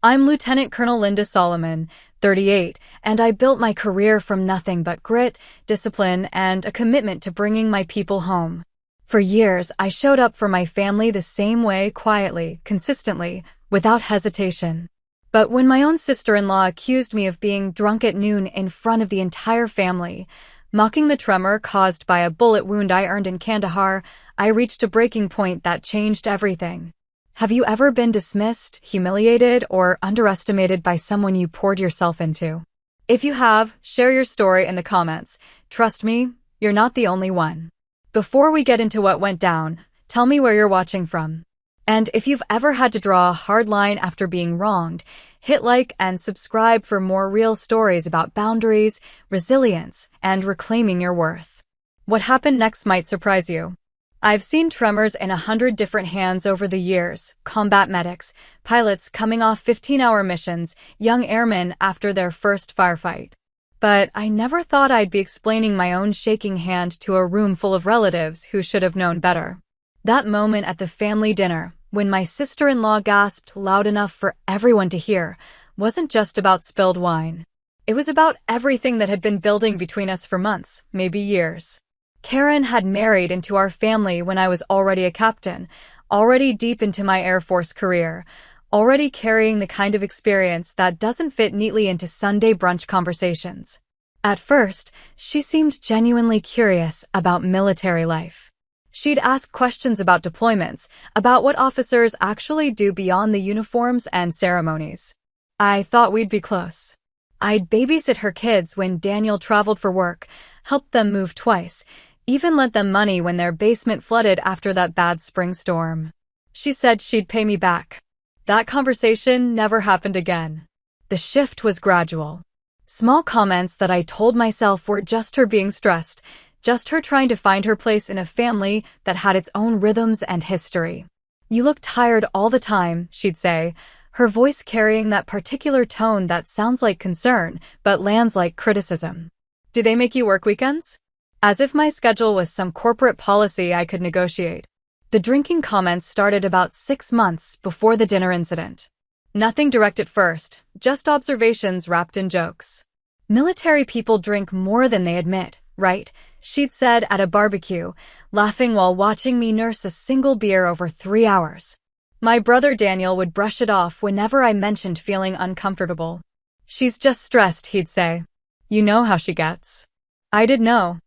I'm Lieutenant Colonel Linda Solomon, 38, and I built my career from nothing but grit, discipline, and a commitment to bringing my people home. For years, I showed up for my family the same way, quietly, consistently, without hesitation. But when my own sister-in-law accused me of being drunk at noon in front of the entire family, mocking the tremor caused by a bullet wound I earned in Kandahar, I reached a breaking point that changed everything. Have you ever been dismissed, humiliated, or underestimated by someone you poured yourself into? If you have, share your story in the comments. Trust me, you're not the only one. Before we get into what went down, tell me where you're watching from. And if you've ever had to draw a hard line after being wronged, hit like and subscribe for more real stories about boundaries, resilience, and reclaiming your worth. What happened next might surprise you. I've seen tremors in 100 different hands over the years: combat medics, pilots coming off 15-hour missions, young airmen after their first firefight. But I never thought I'd be explaining my own shaking hand to a room full of relatives who should have known better. That moment at the family dinner, when my sister-in-law gasped loud enough for everyone to hear, wasn't just about spilled wine. It was about everything that had been building between us for months, maybe years. Karen had married into our family when I was already a captain, already deep into my Air Force career, already carrying the kind of experience that doesn't fit neatly into Sunday brunch conversations. At first, she seemed genuinely curious about military life. She'd ask questions about deployments, about what officers actually do beyond the uniforms and ceremonies. I thought we'd be close. I'd babysit her kids when Daniel traveled for work, helped them move twice, even lent them money when their basement flooded after that bad spring storm. She said she'd pay me back. That conversation never happened again. The shift was gradual. Small comments that I told myself were just her being stressed, just her trying to find her place in a family that had its own rhythms and history. "You look tired all the time," she'd say, her voice carrying that particular tone that sounds like concern, but lands like criticism. "Do they make you work weekends?" As if my schedule was some corporate policy I could negotiate. The drinking comments started about 6 months before the dinner incident. Nothing direct at first, just observations wrapped in jokes. "Military people drink more than they admit, right?" she'd said at a barbecue, laughing while watching me nurse a single beer over 3 hours. My brother Daniel would brush it off whenever I mentioned feeling uncomfortable. "She's just stressed," he'd say. "You know how she gets." I did know.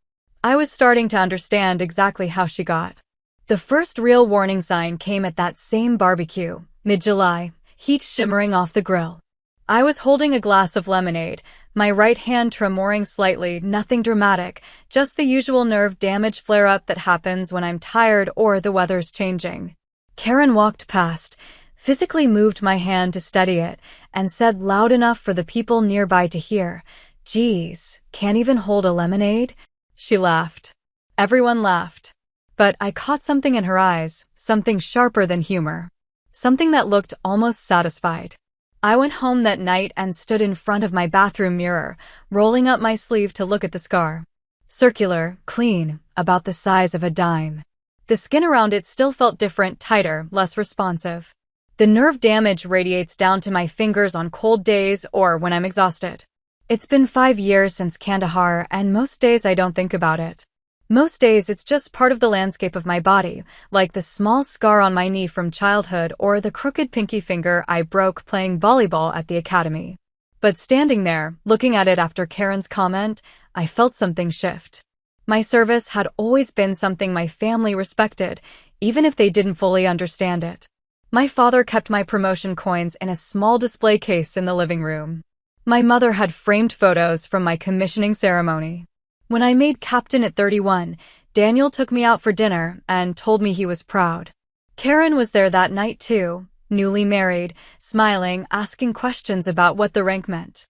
I was starting to understand exactly how she got. The first real warning sign came at that same barbecue, mid-July, heat shimmering off the grill. I was holding a glass of lemonade, my right hand tremoring slightly, nothing dramatic, just the usual nerve damage flare-up that happens when I'm tired or the weather's changing. Karen walked past, physically moved my hand to steady it, and said loud enough for the people nearby to hear, "Geez, can't even hold a lemonade?" She laughed. Everyone laughed. But I caught something in her eyes, something sharper than humor. Something that looked almost satisfied. I went home that night and stood in front of my bathroom mirror, rolling up my sleeve to look at the scar. Circular, clean, about the size of a dime. The skin around it still felt different, tighter, less responsive. The nerve damage radiates down to my fingers on cold days or when I'm exhausted. It's been 5 years since Kandahar, and most days I don't think about it. Most days it's just part of the landscape of my body, like the small scar on my knee from childhood or the crooked pinky finger I broke playing volleyball at the academy. But standing there, looking at it after Karen's comment, I felt something shift. My service had always been something my family respected, even if they didn't fully understand it. My father kept my promotion coins in a small display case in the living room. My mother had framed photos from my commissioning ceremony. When I made captain at 31, Daniel took me out for dinner and told me he was proud. Karen was there that night too, newly married, smiling, asking questions about what the rank meant.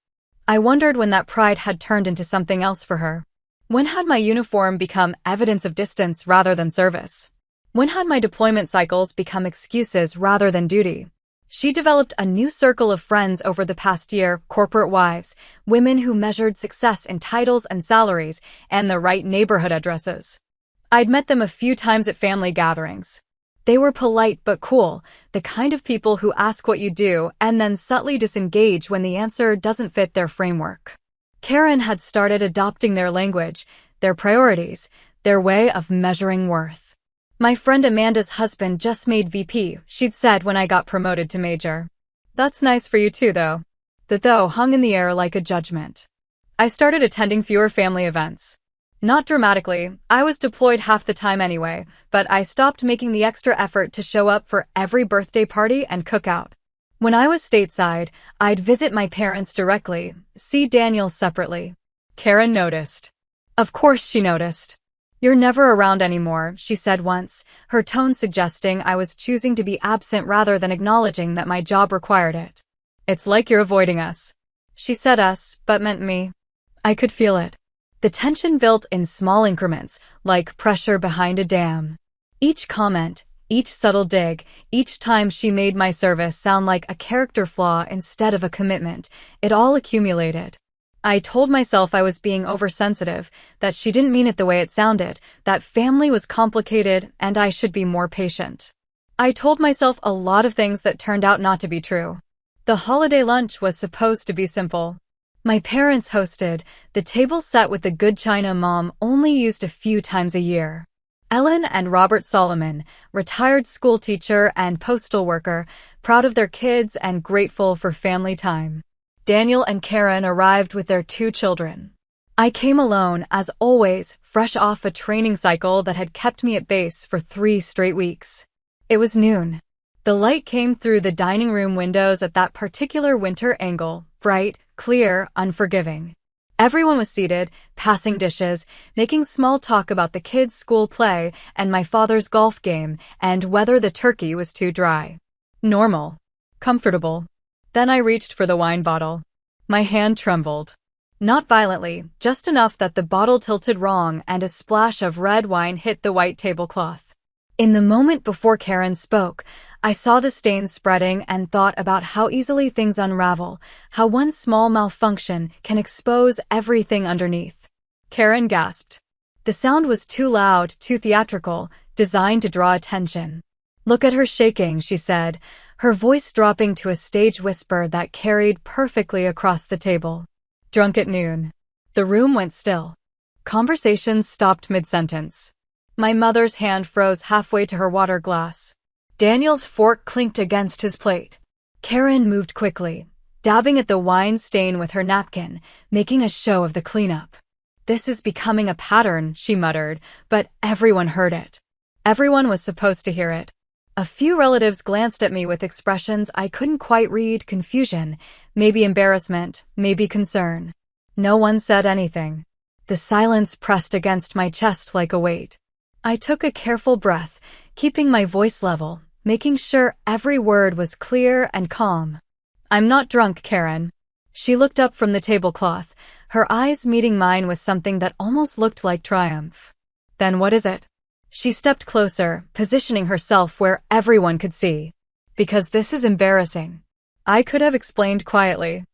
I wondered when that pride had turned into something else for her. When had my uniform become evidence of distance rather than service? When had my deployment cycles become excuses rather than duty? She developed a new circle of friends over the past year, corporate wives, women who measured success in titles and salaries, and the right neighborhood addresses. I'd met them a few times at family gatherings. They were polite but cool, the kind of people who ask what you do and then subtly disengage when the answer doesn't fit their framework. Karen had started adopting their language, their priorities, their way of measuring worth. My friend Amanda's husband just made VP, she'd said when I got promoted to major. That's nice for you too, though. The though hung in the air like a judgment. I started attending fewer family events. Not dramatically, I was deployed half the time anyway, but I stopped making the extra effort to show up for every birthday party and cookout. When I was stateside, I'd visit my parents directly, see Daniel separately. Karen noticed. Of course she noticed. You're never around anymore, she said once, her tone suggesting I was choosing to be absent rather than acknowledging that my job required it. It's like you're avoiding us. She said us, but meant me. I could feel it. The tension built in small increments, like pressure behind a dam. Each comment, each subtle dig, each time she made my service sound like a character flaw instead of a commitment, it all accumulated. I told myself I was being oversensitive, that she didn't mean it the way it sounded, that family was complicated and I should be more patient. I told myself a lot of things that turned out not to be true. The holiday lunch was supposed to be simple. My parents hosted, the table set with the good china Mom only used a few times a year. Ellen and Robert Solomon, retired school teacher and postal worker, proud of their kids and grateful for family time. Daniel and Karen arrived with their 2 children. I came alone, as always, fresh off a training cycle that had kept me at base for 3 straight weeks. It was noon. The light came through the dining room windows at that particular winter angle, bright, clear, unforgiving. Everyone was seated, passing dishes, making small talk about the kids' school play and my father's golf game and whether the turkey was too dry. Normal. Comfortable. Then I reached for the wine bottle. My hand trembled. Not violently, just enough that the bottle tilted wrong and a splash of red wine hit the white tablecloth. In the moment before Karen spoke, I saw the stains spreading and thought about how easily things unravel, how one small malfunction can expose everything underneath. Karen gasped. The sound was too loud, too theatrical, designed to draw attention. Look at her shaking, she said, her voice dropping to a stage whisper that carried perfectly across the table. Drunk at noon. The room went still. Conversations stopped mid-sentence. My mother's hand froze halfway to her water glass. Daniel's fork clinked against his plate. Karen moved quickly, dabbing at the wine stain with her napkin, making a show of the cleanup. This is becoming a pattern, she muttered, but everyone heard it. Everyone was supposed to hear it. A few relatives glanced at me with expressions I couldn't quite read, confusion, maybe embarrassment, maybe concern. No one said anything. The silence pressed against my chest like a weight. I took a careful breath, keeping my voice level, making sure every word was clear and calm. I'm not drunk, Karen. She looked up from the tablecloth, her eyes meeting mine with something that almost looked like triumph. Then what is it? She stepped closer, positioning herself where everyone could see. Because this is embarrassing. I could have explained quietly.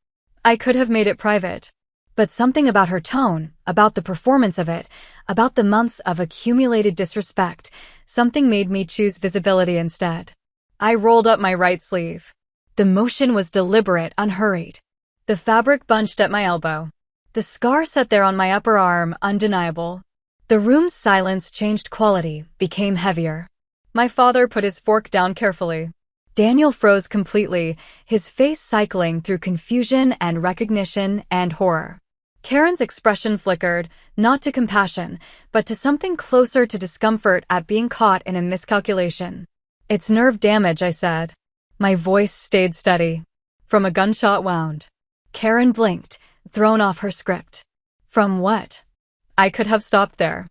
I could have made it private. But something about her tone, about the performance of it, about the months of accumulated disrespect, something made me choose visibility instead. I rolled up my right sleeve. The motion was deliberate, unhurried. The fabric bunched at my elbow. The scar set there on my upper arm, undeniable. The room's silence changed quality, became heavier. My father put his fork down carefully. Daniel froze completely, his face cycling through confusion and recognition and horror. Karen's expression flickered, not to compassion, but to something closer to discomfort at being caught in a miscalculation. It's nerve damage, I said. My voice stayed steady. From a gunshot wound. Karen blinked, thrown off her script. From what? I could have stopped there.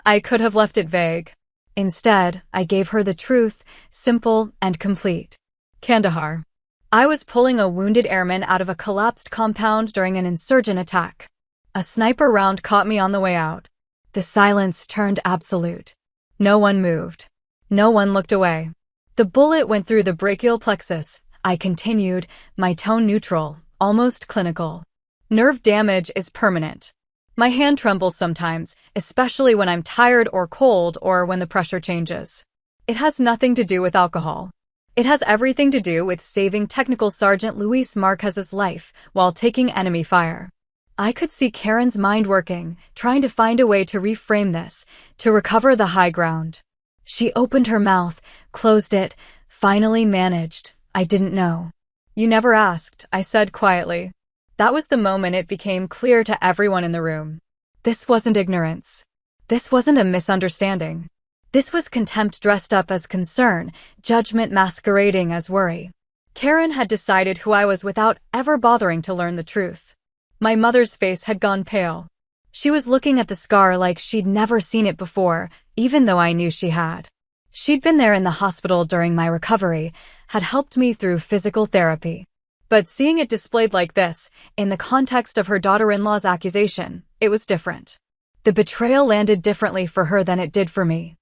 I could have left it vague. Instead, I gave her the truth, simple and complete. Kandahar. I was pulling a wounded airman out of a collapsed compound during an insurgent attack. A sniper round caught me on the way out. The silence turned absolute. No one moved. No one looked away. The bullet went through the brachial plexus. I continued, my tone neutral, almost clinical. Nerve damage is permanent. My hand trembles sometimes, especially when I'm tired or cold or when the pressure changes. It has nothing to do with alcohol. It has everything to do with saving Technical Sergeant Luis Marquez's life while taking enemy fire. I could see Karen's mind working, trying to find a way to reframe this, to recover the high ground. She opened her mouth, closed it, finally managed. I didn't know. You never asked, I said quietly. That was the moment it became clear to everyone in the room. This wasn't ignorance. This wasn't a misunderstanding. This was contempt dressed up as concern, judgment masquerading as worry. Karen had decided who I was without ever bothering to learn the truth. My mother's face had gone pale. She was looking at the scar like she'd never seen it before, even though I knew she had. She'd been there in the hospital during my recovery, had helped me through physical therapy. But seeing it displayed like this, in the context of her daughter-in-law's accusation, it was different. The betrayal landed differently for her than it did for me.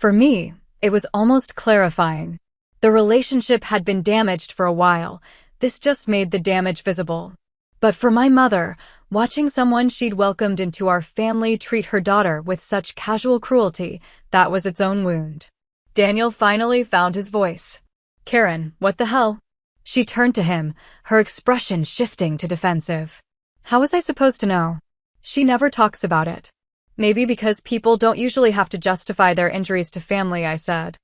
For me, it was almost clarifying. The relationship had been damaged for a while. This just made the damage visible. But for my mother, watching someone she'd welcomed into our family treat her daughter with such casual cruelty, that was its own wound. Daniel finally found his voice. Karen, what the hell? She turned to him, her expression shifting to defensive. How was I supposed to know? She never talks about it. Maybe because people don't usually have to justify their injuries to family, I said.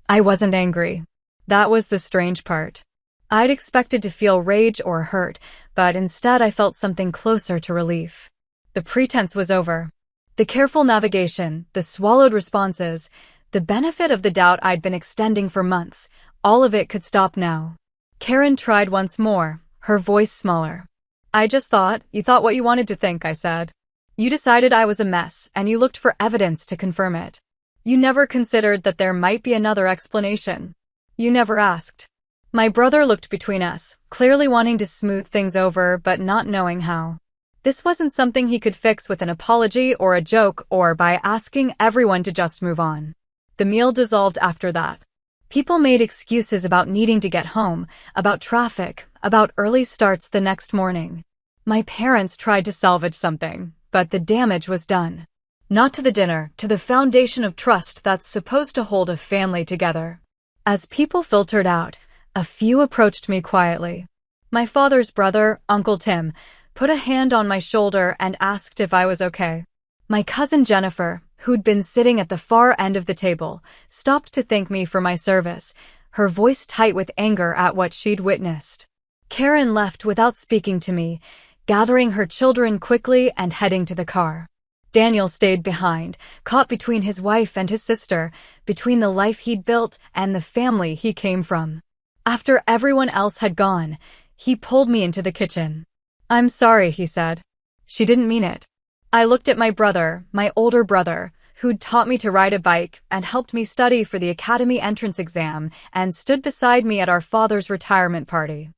I wasn't angry. That was the strange part. I'd expected to feel rage or hurt, but instead I felt something closer to relief. The pretense was over. The careful navigation, the swallowed responses, the benefit of the doubt I'd been extending for months, all of it could stop now. Karen tried once more, her voice smaller. You thought what you wanted to think, I said. You decided I was a mess, and you looked for evidence to confirm it. You never considered that there might be another explanation. You never asked. My brother looked between us, clearly wanting to smooth things over but not knowing how. This wasn't something he could fix with an apology or a joke or by asking everyone to just move on. The meal dissolved after that. People made excuses about needing to get home, about traffic, about early starts the next morning. My parents tried to salvage something, but the damage was done. Not to the dinner, to the foundation of trust that's supposed to hold a family together. As people filtered out, a few approached me quietly. My father's brother, Uncle Tim, put a hand on my shoulder and asked if I was okay. My cousin Jennifer, who'd been sitting at the far end of the table, stopped to thank me for my service, her voice tight with anger at what she'd witnessed. Karen left without speaking to me, gathering her children quickly and heading to the car. Daniel stayed behind, caught between his wife and his sister, between the life he'd built and the family he came from. After everyone else had gone, he pulled me into the kitchen. I'm sorry, he said. She didn't mean it. I looked at my brother, my older brother, who'd taught me to ride a bike and helped me study for the academy entrance exam and stood beside me at our father's retirement party.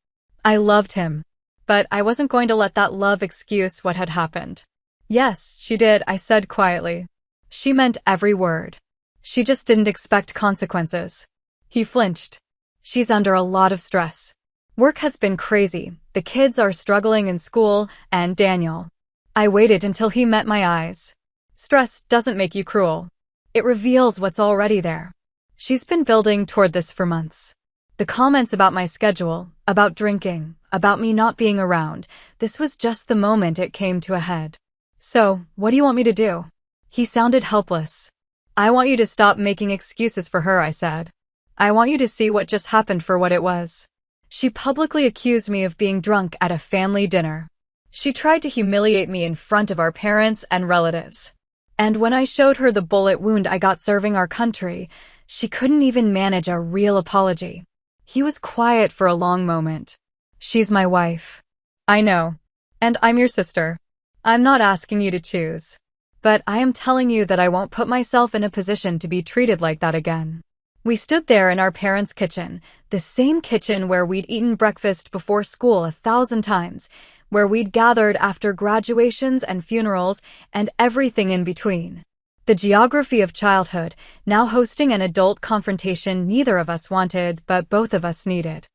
I loved him, but I wasn't going to let that love excuse what had happened. Yes, she did, I said quietly. She meant every word. She just didn't expect consequences. He flinched. She's under a lot of stress. Work has been crazy, the kids are struggling in school, and Daniel. I waited until he met my eyes. Stress doesn't make you cruel. It reveals what's already there. She's been building toward this for months. The comments about my schedule, about drinking, about me not being around, this was just the moment it came to a head. So, what do you want me to do? He sounded helpless. I want you to stop making excuses for her, I said. I want you to see what just happened for what it was. She publicly accused me of being drunk at a family dinner. She tried to humiliate me in front of our parents and relatives. And when I showed her the bullet wound I got serving our country, she couldn't even manage a real apology. He was quiet for a long moment. She's my wife. I know. And I'm your sister. I'm not asking you to choose. But I am telling you that I won't put myself in a position to be treated like that again. We stood there in our parents' kitchen, the same kitchen where we'd eaten breakfast before school 1,000 times, where we'd gathered after graduations and funerals and everything in between. The geography of childhood, now hosting an adult confrontation neither of us wanted, but both of us needed.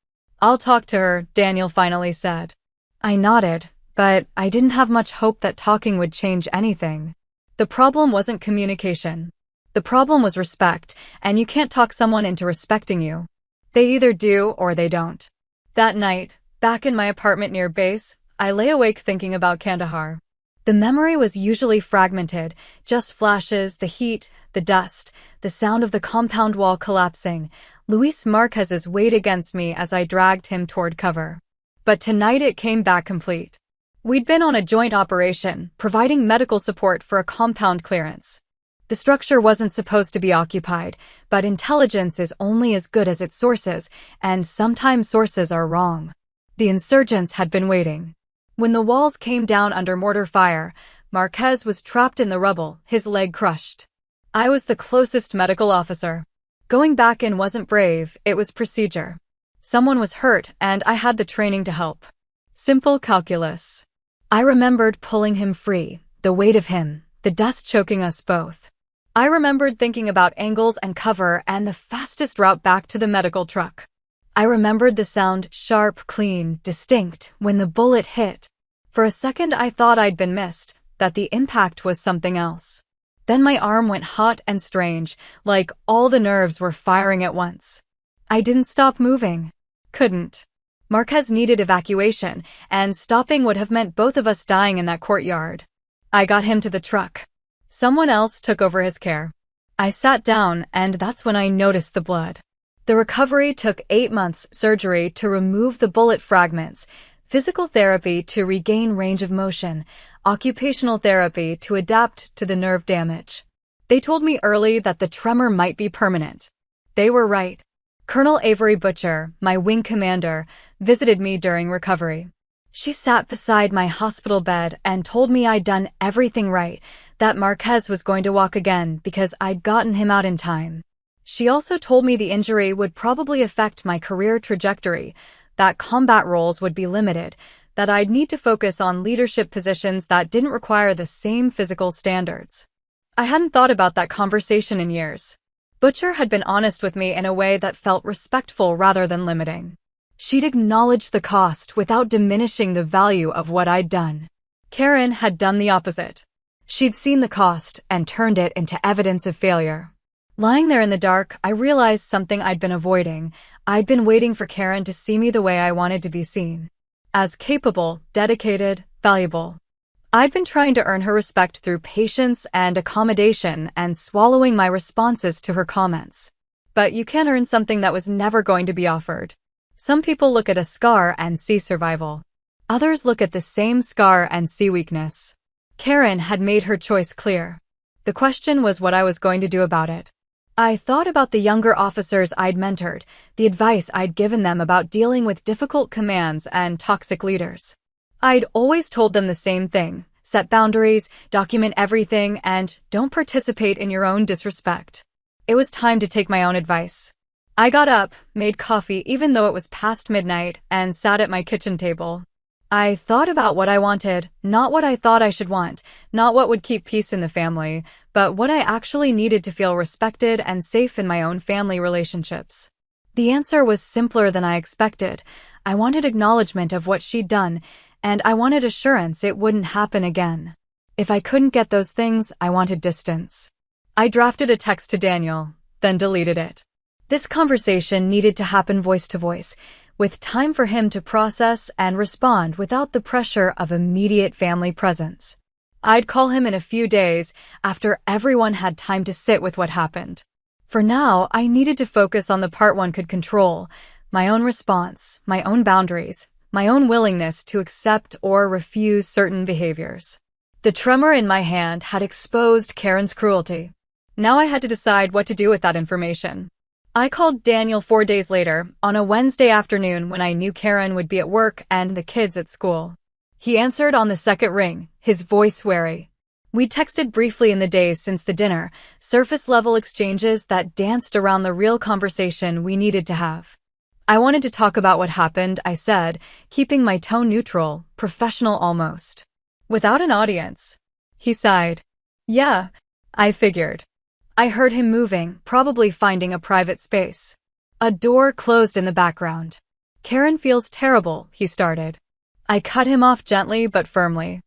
I'll talk to her, Daniel finally said. I nodded, but I didn't have much hope that talking would change anything. The problem wasn't communication. The problem was respect, and you can't talk someone into respecting you. They either do or they don't. That night, back in my apartment near base, I lay awake thinking about Kandahar. The memory was usually fragmented, just flashes, the heat, the dust, the sound of the compound wall collapsing, Luis Marquez's weight against me as I dragged him toward cover. But tonight it came back complete. We'd been on a joint operation, providing medical support for a compound clearance. The structure wasn't supposed to be occupied, but intelligence is only as good as its sources, and sometimes sources are wrong. The insurgents had been waiting. When the walls came down under mortar fire, Marquez was trapped in the rubble, his leg crushed. I was the closest medical officer. Going back in wasn't brave, it was procedure. Someone was hurt, and I had the training to help. Simple calculus. I remembered pulling him free, the weight of him, the dust choking us both. I remembered thinking about angles and cover and the fastest route back to the medical truck. I remembered the sound, sharp, clean, distinct, when the bullet hit. For a second I thought I'd been missed, that the impact was something else. Then my arm went hot and strange, like all the nerves were firing at once. I didn't stop moving. Couldn't. Marquez needed evacuation, and stopping would have meant both of us dying in that courtyard. I got him to the truck. Someone else took over his care. I sat down, and that's when I noticed the blood. The recovery took 8 months, surgery to remove the bullet fragments, physical therapy to regain range of motion, occupational therapy to adapt to the nerve damage. They told me early that the tremor might be permanent. They were right. Colonel Avery Butcher, my wing commander, visited me during recovery. She sat beside my hospital bed and told me I'd done everything right, that Marquez was going to walk again because I'd gotten him out in time. She also told me the injury would probably affect my career trajectory, that combat roles would be limited, that I'd need to focus on leadership positions that didn't require the same physical standards. I hadn't thought about that conversation in years. Butcher had been honest with me in a way that felt respectful rather than limiting. She'd acknowledged the cost without diminishing the value of what I'd done. Karen had done the opposite. She'd seen the cost and turned it into evidence of failure. Lying there in the dark, I realized something I'd been avoiding. I'd been waiting for Karen to see me the way I wanted to be seen. As capable, dedicated, valuable. I'd been trying to earn her respect through patience and accommodation and swallowing my responses to her comments. But you can't earn something that was never going to be offered. Some people look at a scar and see survival. Others look at the same scar and see weakness. Karen had made her choice clear. The question was what I was going to do about it. I thought about the younger officers I'd mentored, the advice I'd given them about dealing with difficult commands and toxic leaders. I'd always told them the same thing: set boundaries, document everything, and don't participate in your own disrespect. It was time to take my own advice. I got up, made coffee even though it was past midnight, and sat at my kitchen table. I thought about what I wanted, not what I thought I should want, not what would keep peace in the family, but what I actually needed to feel respected and safe in my own family relationships. The answer was simpler than I expected. I wanted acknowledgement of what she'd done, and I wanted assurance it wouldn't happen again. If I couldn't get those things, I wanted distance. I drafted a text to Daniel, then deleted it. This conversation needed to happen voice to voice, with time for him to process and respond without the pressure of immediate family presence. I'd call him in a few days, after everyone had time to sit with what happened. For now, I needed to focus on the part one could control: my own response, my own boundaries, my own willingness to accept or refuse certain behaviors. The tremor in my hand had exposed Karen's cruelty. Now I had to decide what to do with that information. I called Daniel 4 days later, on a Wednesday afternoon when I knew Karen would be at work and the kids at school. He answered on the second ring, his voice wary. We texted briefly in the days since the dinner, surface-level exchanges that danced around the real conversation we needed to have. I wanted to talk about what happened, I said, keeping my tone neutral, professional almost. Without an audience. He sighed. Yeah, I figured. I heard him moving, probably finding a private space. A door closed in the background. Karen feels terrible, he started. I cut him off gently but firmly.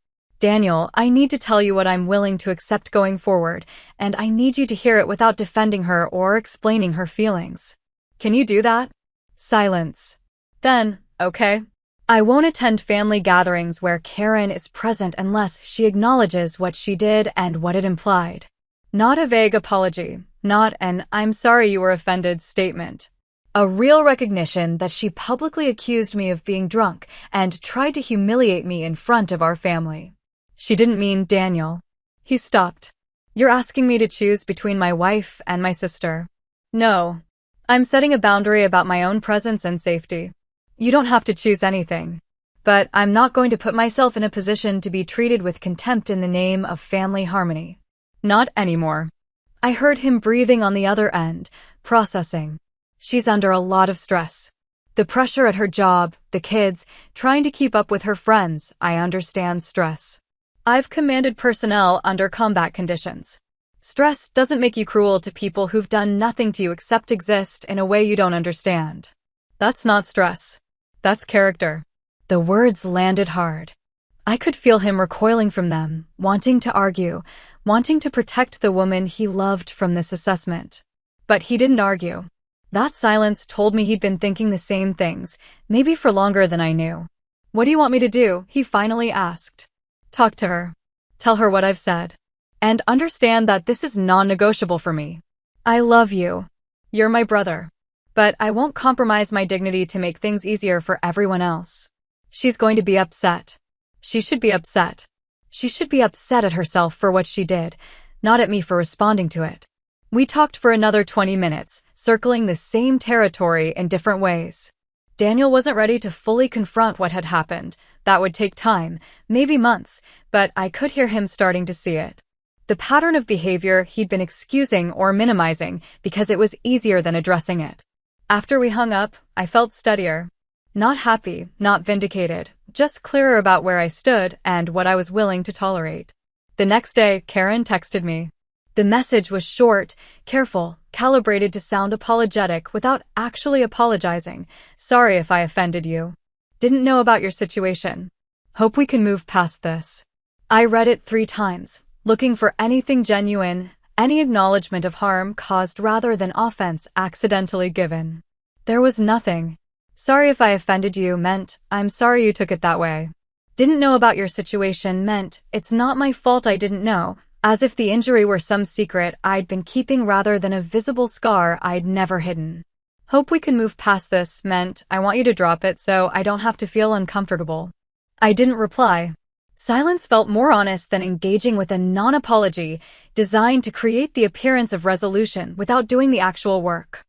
Daniel, I need to tell you what I'm willing to accept going forward, and I need you to hear it without defending her or explaining her feelings. Can you do that? Silence. Then, okay. I won't attend family gatherings where Karen is present unless she acknowledges what she did and what it implied. Not a vague apology, not an "I'm sorry you were offended" statement. A real recognition that she publicly accused me of being drunk and tried to humiliate me in front of our family. She didn't mean Daniel. He stopped. You're asking me to choose between my wife and my sister. No. I'm setting a boundary about my own presence and safety. You don't have to choose anything. But I'm not going to put myself in a position to be treated with contempt in the name of family harmony. Not anymore. I heard him breathing on the other end, processing. She's under a lot of stress. The pressure at her job, the kids, trying to keep up with her friends. I understand stress. I've commanded personnel under combat conditions. Stress doesn't make you cruel to people who've done nothing to you except exist in a way you don't understand. That's not stress. That's character. The words landed hard. I could feel him recoiling from them, wanting to argue, wanting to protect the woman he loved from this assessment. But he didn't argue. That silence told me he'd been thinking the same things, maybe for longer than I knew. What do you want me to do? He finally asked. Talk to her. Tell her what I've said. And understand that this is non-negotiable for me. I love you. You're my brother. But I won't compromise my dignity to make things easier for everyone else. She's going to be upset. She should be upset. She should be upset at herself for what she did, not at me for responding to it. We talked for another 20 minutes, circling the same territory in different ways. Daniel wasn't ready to fully confront what had happened. That would take time, maybe months, but I could hear him starting to see it. The pattern of behavior he'd been excusing or minimizing because it was easier than addressing it. After we hung up, I felt steadier. Not happy, not vindicated, just clearer about where I stood and what I was willing to tolerate. The next day, Karen texted me. The message was short, careful, calibrated to sound apologetic without actually apologizing. Sorry if I offended you. Didn't know about your situation. Hope we can move past this. I read it 3 times, looking for anything genuine, any acknowledgement of harm caused rather than offense accidentally given. There was nothing. Sorry if I offended you meant, I'm sorry you took it that way. Didn't know about your situation meant, it's not my fault I didn't know, as if the injury were some secret I'd been keeping rather than a visible scar I'd never hidden. Hope we can move past this meant, I want you to drop it so I don't have to feel uncomfortable. I didn't reply. Silence felt more honest than engaging with a non-apology designed to create the appearance of resolution without doing the actual work.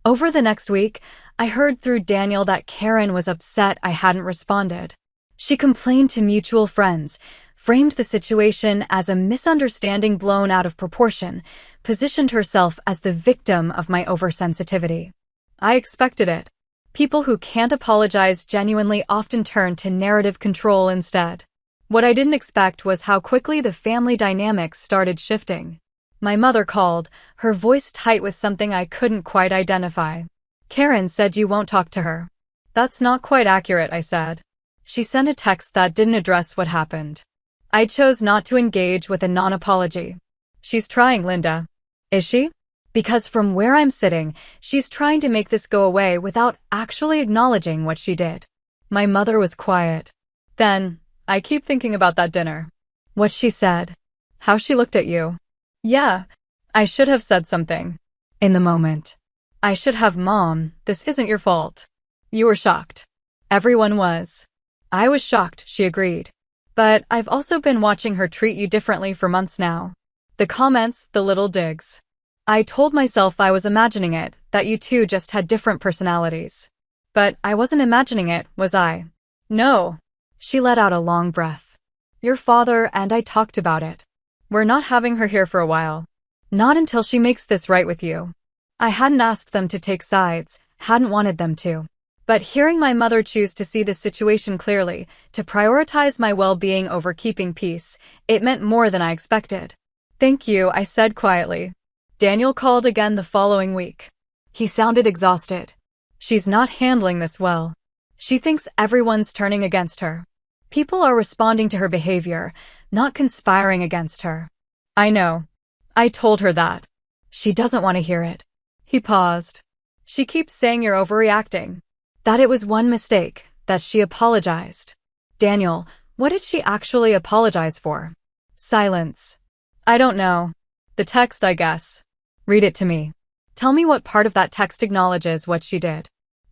Over the next week, I heard through Daniel that Karen was upset I hadn't responded. She complained to mutual friends, framed the situation as a misunderstanding blown out of proportion, positioned herself as the victim of my oversensitivity. I expected it. People who can't apologize genuinely often turn to narrative control instead. What I didn't expect was how quickly the family dynamics started shifting. My mother called, her voice tight with something I couldn't quite identify. Karen said you won't talk to her. That's not quite accurate, I said. She sent a text that didn't address what happened. I chose not to engage with a non-apology. She's trying, Linda. Is she? Because from where I'm sitting, she's trying to make this go away without actually acknowledging what she did. My mother was quiet. Then, I keep thinking about that dinner. What she said. How she looked at you. Yeah, I should have said something. In the moment. I should have, Mom, this isn't your fault. You were shocked. Everyone was. I was shocked, she agreed. But I've also been watching her treat you differently for months now. The comments, the little digs. I told myself I was imagining it, that you two just had different personalities. But I wasn't imagining it, was I? No. She let out a long breath. Your father and I talked about it. We're not having her here for a while. Not until she makes this right with you. I hadn't asked them to take sides, hadn't wanted them to. But hearing my mother choose to see the situation clearly, to prioritize my well-being over keeping peace, it meant more than I expected. Thank you, I said quietly. Daniel called again the following week. He sounded exhausted. She's not handling this well. She thinks everyone's turning against her. People are responding to her behavior, not conspiring against her. I know. I told her that. She doesn't want to hear it. He paused. She keeps saying you're overreacting. That it was one mistake, that she apologized. Daniel, what did she actually apologize for? Silence. I don't know. The text, I guess. Read it to me. Tell me what part of that text acknowledges what she did.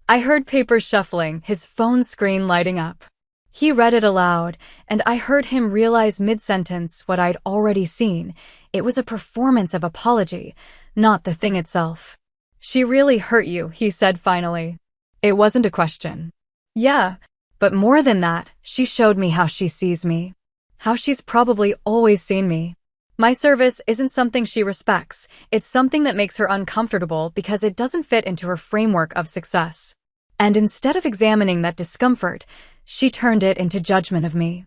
I heard papers shuffling, his phone screen lighting up. He read it aloud, and I heard him realize mid-sentence what I'd already seen. It was a performance of apology, not the thing itself. She really hurt you, he said finally. It wasn't a question. Yeah, but more than that, she showed me how she sees me. How she's probably always seen me. My service isn't something she respects, it's something that makes her uncomfortable because it doesn't fit into her framework of success. And instead of examining that discomfort, she turned it into judgment of me.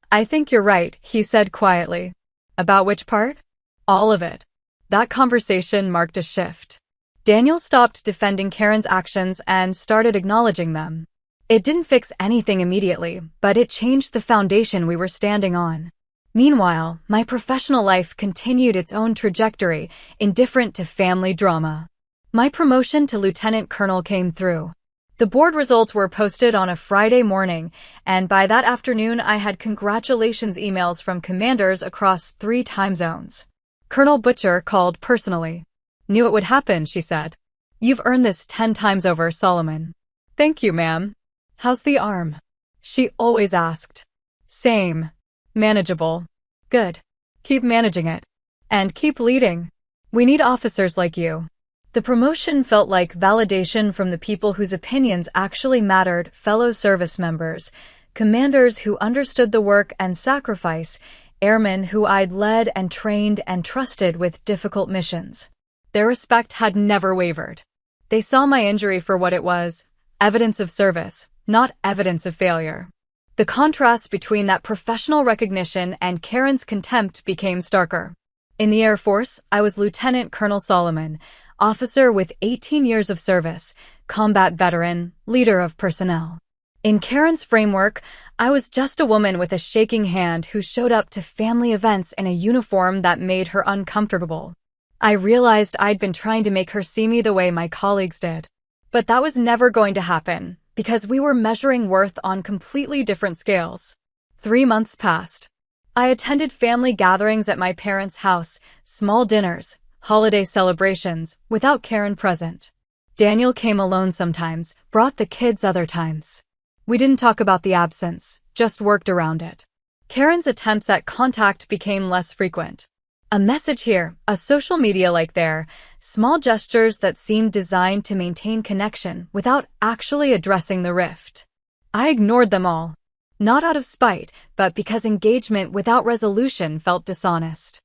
I think you're right, he said quietly. About which part? All of it. That conversation marked a shift. Daniel stopped defending Karen's actions and started acknowledging them. It didn't fix anything immediately, but it changed the foundation we were standing on. Meanwhile, my professional life continued its own trajectory, indifferent to family drama. My promotion to lieutenant colonel came through. The board results were posted on a Friday morning, and by that afternoon I had congratulations emails from commanders across 3 time zones. Colonel Butcher called personally. Knew it would happen, she said. You've earned this 10 times over, Solomon. Thank you, ma'am. How's the arm? She always asked. Same. Manageable. Good. Keep managing it. And keep leading. We need officers like you. The promotion felt like validation from the people whose opinions actually mattered, fellow service members, commanders who understood the work and sacrifice, airmen who I'd led and trained and trusted with difficult missions. Their respect had never wavered. They saw my injury for what it was, evidence of service, not evidence of failure. The contrast between that professional recognition and Karen's contempt became starker. In the Air Force, I was Lieutenant Colonel Solomon, officer with 18 years of service, combat veteran, leader of personnel. In Karen's framework, I was just a woman with a shaking hand who showed up to family events in a uniform that made her uncomfortable. I realized I'd been trying to make her see me the way my colleagues did. But that was never going to happen, because we were measuring worth on completely different scales. 3 months passed. I attended family gatherings at my parents' house, small dinners, holiday celebrations, without Karen present. Daniel came alone sometimes, brought the kids other times. We didn't talk about the absence, just worked around it. Karen's attempts at contact became less frequent. A message here, a social media like there, small gestures that seemed designed to maintain connection without actually addressing the rift. I ignored them all. Not out of spite, but because engagement without resolution felt dishonest.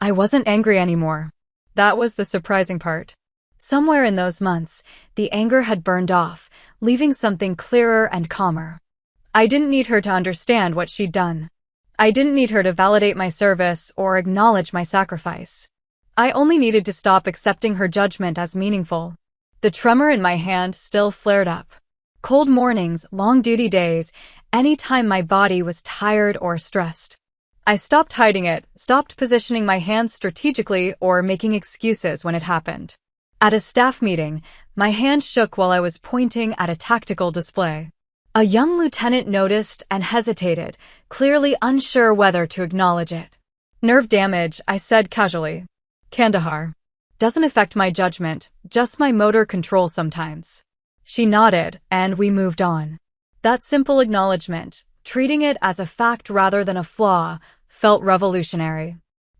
I wasn't angry anymore. That was the surprising part. Somewhere in those months, the anger had burned off, leaving something clearer and calmer. I didn't need her to understand what she'd done. I didn't need her to validate my service or acknowledge my sacrifice. I only needed to stop accepting her judgment as meaningful. The tremor in my hand still flared up. Cold mornings, long duty days, any time my body was tired or stressed. I stopped hiding it, stopped positioning my hands strategically or making excuses when it happened. At a staff meeting, my hand shook while I was pointing at a tactical display. A young lieutenant noticed and hesitated, clearly unsure whether to acknowledge it. Nerve damage, I said casually. Kandahar. Doesn't affect my judgment, just my motor control sometimes. She nodded, and we moved on. That simple acknowledgement, treating it as a fact rather than a flaw, felt revolutionary.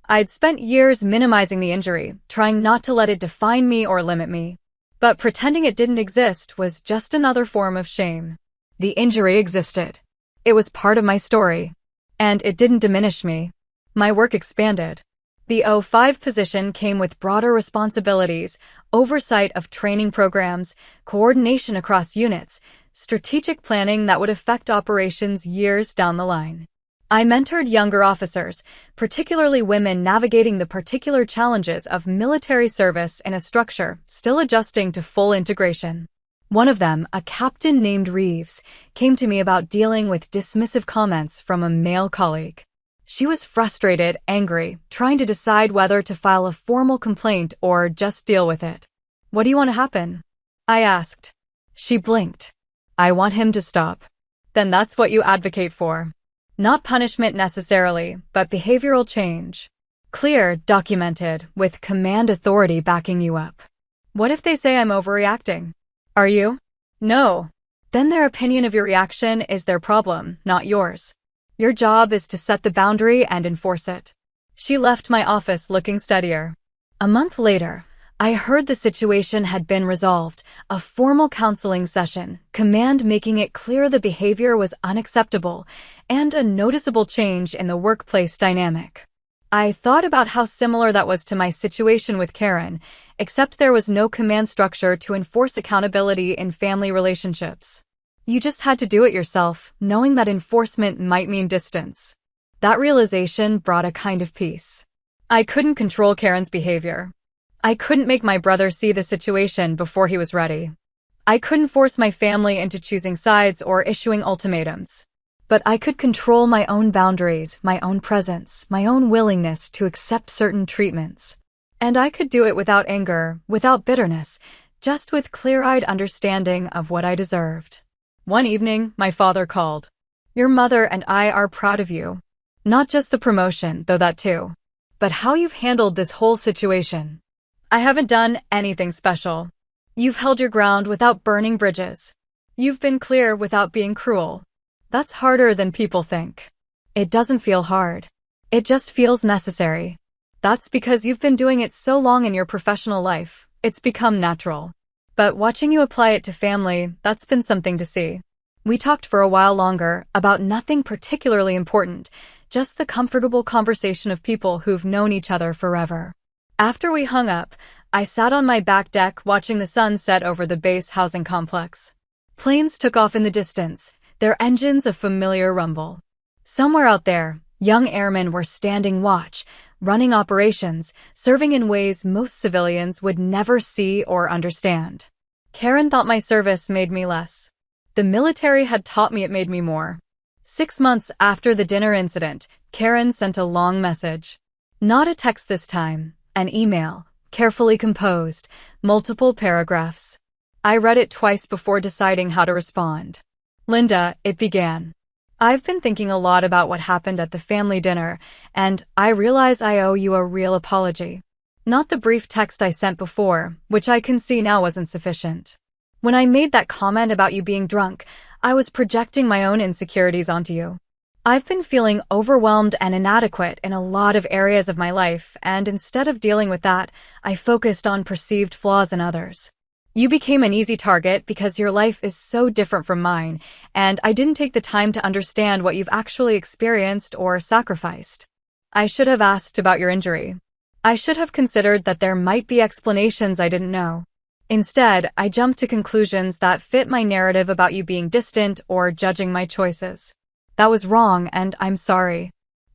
I'd spent years minimizing the injury, trying not to let it define me or limit me. But pretending it didn't exist was just another form of shame. The injury existed. It was part of my story. And it didn't diminish me. My work expanded. The O5 position came with broader responsibilities, oversight of training programs, coordination across units, strategic planning that would affect operations years down the line. I mentored younger officers, particularly women navigating the particular challenges of military service in a structure still adjusting to full integration. One of them, a captain named Reeves, came to me about dealing with dismissive comments from a male colleague. She was frustrated, angry, trying to decide whether to file a formal complaint or just deal with it. "What do you want to happen?" I asked. She blinked. "I want him to stop." "Then that's what you advocate for." "Not punishment necessarily, but behavioral change. Clear, documented, with command authority backing you up." "What if they say I'm overreacting?" "Are you?" "No." "Then their opinion of your reaction is their problem, not yours. Your job is to set the boundary and enforce it." She left my office looking steadier. A month later, I heard the situation had been resolved, a formal counseling session, command making it clear the behavior was unacceptable, and a noticeable change in the workplace dynamic. I thought about how similar that was to my situation with Karen, except there was no command structure to enforce accountability in family relationships. You just had to do it yourself, knowing that enforcement might mean distance. That realization brought a kind of peace. I couldn't control Karen's behavior. I couldn't make my brother see the situation before he was ready. I couldn't force my family into choosing sides or issuing ultimatums. But I could control my own boundaries, my own presence, my own willingness to accept certain treatments. And I could do it without anger, without bitterness, just with clear-eyed understanding of what I deserved. One evening, my father called. "Your mother and I are proud of you. Not just the promotion, though that too, but how you've handled this whole situation. I haven't done anything special. You've held your ground without burning bridges. You've been clear without being cruel. That's harder than people think." "It doesn't feel hard. It just feels necessary." "That's because you've been doing it so long in your professional life, it's become natural. But watching you apply it to family, that's been something to see." We talked for a while longer, about nothing particularly important, just the comfortable conversation of people who've known each other forever. After we hung up, I sat on my back deck watching the sun set over the base housing complex. Planes took off in the distance, their engines a familiar rumble. Somewhere out there, young airmen were standing watch, running operations, serving in ways most civilians would never see or understand. Karen thought my service made me less. The military had taught me it made me more. 6 months after the dinner incident, Karen sent a long message. Not a text this time, an email, carefully composed, multiple paragraphs. I read it twice before deciding how to respond. "Linda," it began. "I've been thinking a lot about what happened at the family dinner, and I realize I owe you a real apology. Not the brief text I sent before, which I can see now wasn't sufficient. When I made that comment about you being drunk, I was projecting my own insecurities onto you. I've been feeling overwhelmed and inadequate in a lot of areas of my life, and instead of dealing with that, I focused on perceived flaws in others. You became an easy target because your life is so different from mine, and I didn't take the time to understand what you've actually experienced or sacrificed. I should have asked about your injury. I should have considered that there might be explanations I didn't know. Instead, I jumped to conclusions that fit my narrative about you being distant or judging my choices. That was wrong, and I'm sorry.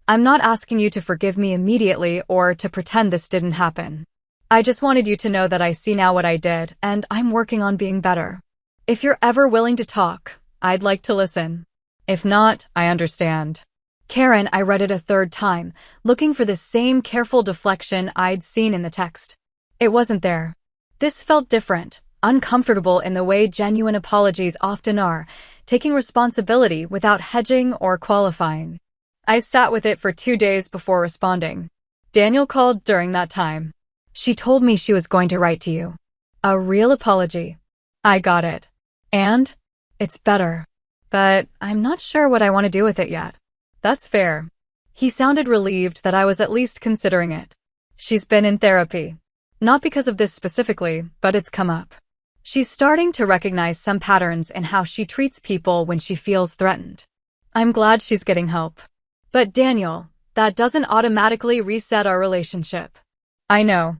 I'm not asking you to forgive me immediately or to pretend this didn't happen. I just wanted you to know that I see now what I did, and I'm working on being better. If you're ever willing to talk, I'd like to listen. If not, I understand." Karen, I read it a third time, looking for the same careful deflection I'd seen in the text. It wasn't there. This felt different, uncomfortable in the way genuine apologies often are, taking responsibility without hedging or qualifying. I sat with it for 2 days before responding. Daniel called during that time. "She told me she was going to write to you. A real apology." I got it. "And? It's better. But I'm not sure what I want to do with it yet." "That's fair." He sounded relieved that I was at least considering it. "She's been in therapy. Not because of this specifically, but it's come up. She's starting to recognize some patterns in how she treats people when she feels threatened. I'm glad she's getting help. But Daniel, that doesn't automatically reset our relationship." "I know.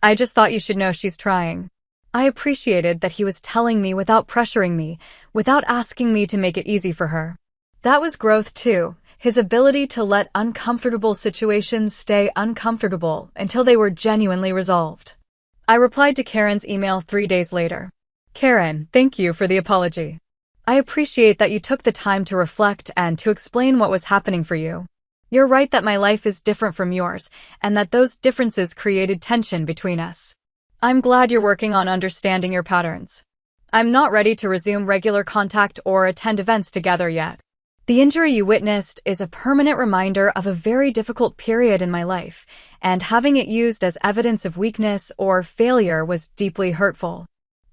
I just thought you should know she's trying." I appreciated that he was telling me without pressuring me, without asking me to make it easy for her. That was growth too, his ability to let uncomfortable situations stay uncomfortable until they were genuinely resolved. I replied to Karen's email 3 days later. Karen, thank you for the apology. I appreciate that you took the time to reflect and to explain what was happening for you. You're right that my life is different from yours, and that those differences created tension between us. I'm glad you're working on understanding your patterns. I'm not ready to resume regular contact or attend events together yet. The injury you witnessed is a permanent reminder of a very difficult period in my life, and having it used as evidence of weakness or failure was deeply hurtful.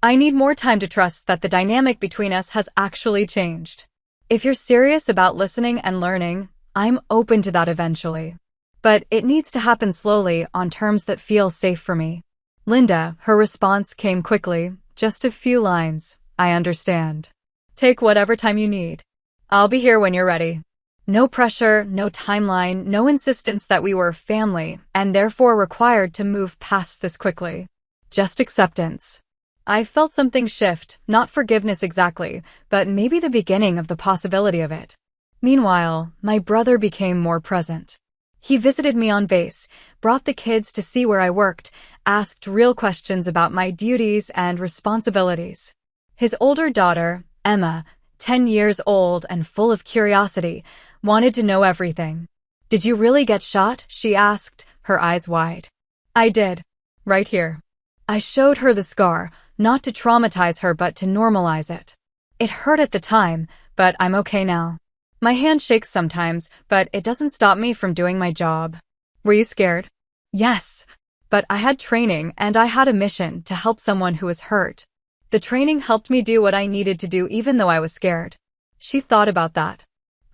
I need more time to trust that the dynamic between us has actually changed. If you're serious about listening and learning, I'm open to that eventually. But it needs to happen slowly on terms that feel safe for me. Linda, her response came quickly, just a few lines. I understand. Take whatever time you need. I'll be here when you're ready. No pressure, no timeline, no insistence that we were family, and therefore required to move past this quickly. Just acceptance. I felt something shift, not forgiveness exactly, but maybe the beginning of the possibility of it. Meanwhile, my brother became more present. He visited me on base, brought the kids to see where I worked, asked real questions about my duties and responsibilities. His older daughter, Emma, 10 years old and full of curiosity, wanted to know everything. Did you really get shot? She asked, her eyes wide. I did. Right here. I showed her the scar, not to traumatize her but to normalize it. It hurt at the time, but I'm okay now. My hand shakes sometimes, but it doesn't stop me from doing my job. Were you scared? Yes. But I had training and I had a mission to help someone who was hurt. The training helped me do what I needed to do even though I was scared. She thought about that.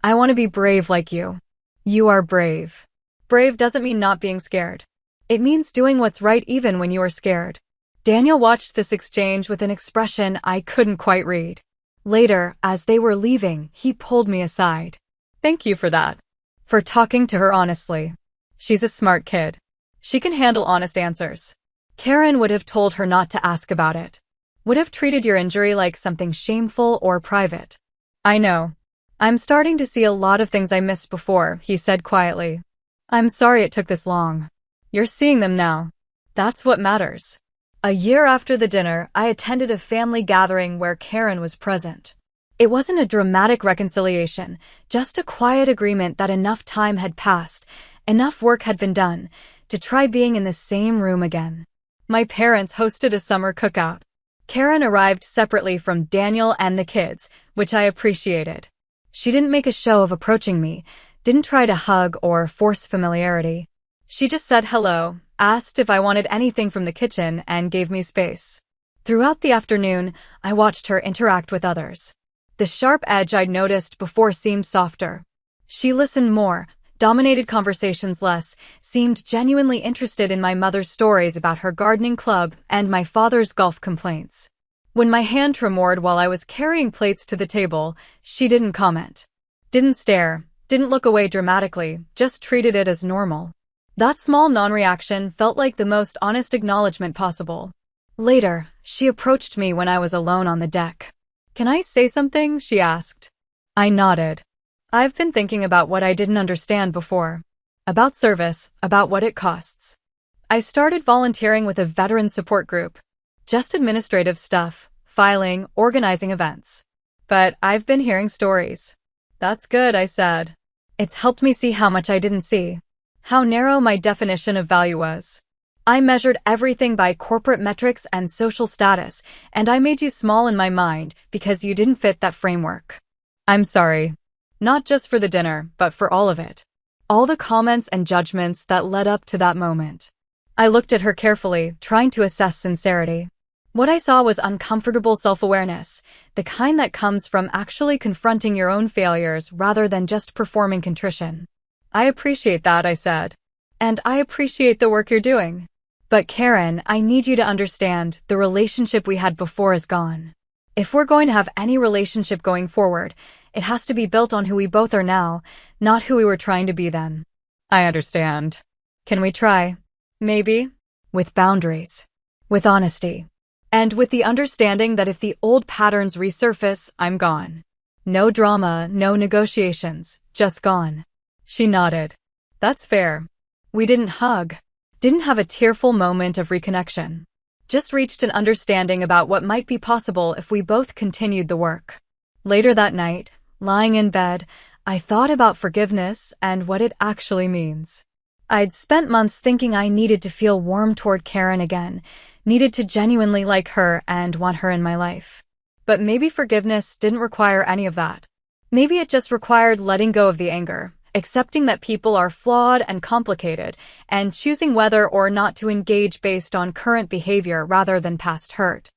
I want to be brave like you. You are brave. Brave doesn't mean not being scared. It means doing what's right even when you are scared. Daniel watched this exchange with an expression I couldn't quite read. Later, as they were leaving, he pulled me aside. Thank you for that. For talking to her honestly. She's a smart kid. She can handle honest answers. Karen would have told her not to ask about it. Would have treated your injury like something shameful or private. I know. I'm starting to see a lot of things I missed before, he said quietly. I'm sorry it took this long. You're seeing them now. That's what matters. A year after the dinner, I attended a family gathering where Karen was present. It wasn't a dramatic reconciliation, just a quiet agreement that enough time had passed, enough work had been done, to try being in the same room again. My parents hosted a summer cookout. Karen arrived separately from Daniel and the kids, which I appreciated. She didn't make a show of approaching me, didn't try to hug or force familiarity. She just said hello, asked if I wanted anything from the kitchen, and gave me space. Throughout the afternoon, I watched her interact with others. The sharp edge I'd noticed before seemed softer. She listened more, dominated conversations less, seemed genuinely interested in my mother's stories about her gardening club and my father's golf complaints. When my hand tremored while I was carrying plates to the table, she didn't comment. Didn't stare, didn't look away dramatically, just treated it as normal. That small non-reaction felt like the most honest acknowledgement possible. Later, she approached me when I was alone on the deck. Can I say something? She asked. I nodded. I've been thinking about what I didn't understand before. About service, about what it costs. I started volunteering with a veteran support group. Just administrative stuff, filing, organizing events. But I've been hearing stories. That's good, I said. It's helped me see how much I didn't see. How narrow my definition of value was. I measured everything by corporate metrics and social status, and I made you small in my mind because you didn't fit that framework. I'm sorry. Not just for the dinner, but for all of it. All the comments and judgments that led up to that moment. I looked at her carefully, trying to assess sincerity. What I saw was uncomfortable self-awareness, the kind that comes from actually confronting your own failures rather than just performing contrition. I appreciate that, I said. And I appreciate the work you're doing. But Karen, I need you to understand, the relationship we had before is gone. If we're going to have any relationship going forward, it has to be built on who we both are now, not who we were trying to be then. I understand. Can we try? Maybe. With boundaries. With honesty. And with the understanding that if the old patterns resurface, I'm gone. No drama, no negotiations, just gone. She nodded. That's fair. We didn't hug. Didn't have a tearful moment of reconnection. just reached an understanding about what might be possible if we both continued the work. Later that night, lying in bed, I thought about forgiveness and what it actually means. I'd spent months thinking I needed to feel warm toward Karen again, needed to genuinely like her and want her in my life. But maybe forgiveness didn't require any of that. Maybe it just required letting go of the anger, accepting that people are flawed and complicated, and choosing whether or not to engage based on current behavior rather than past hurt.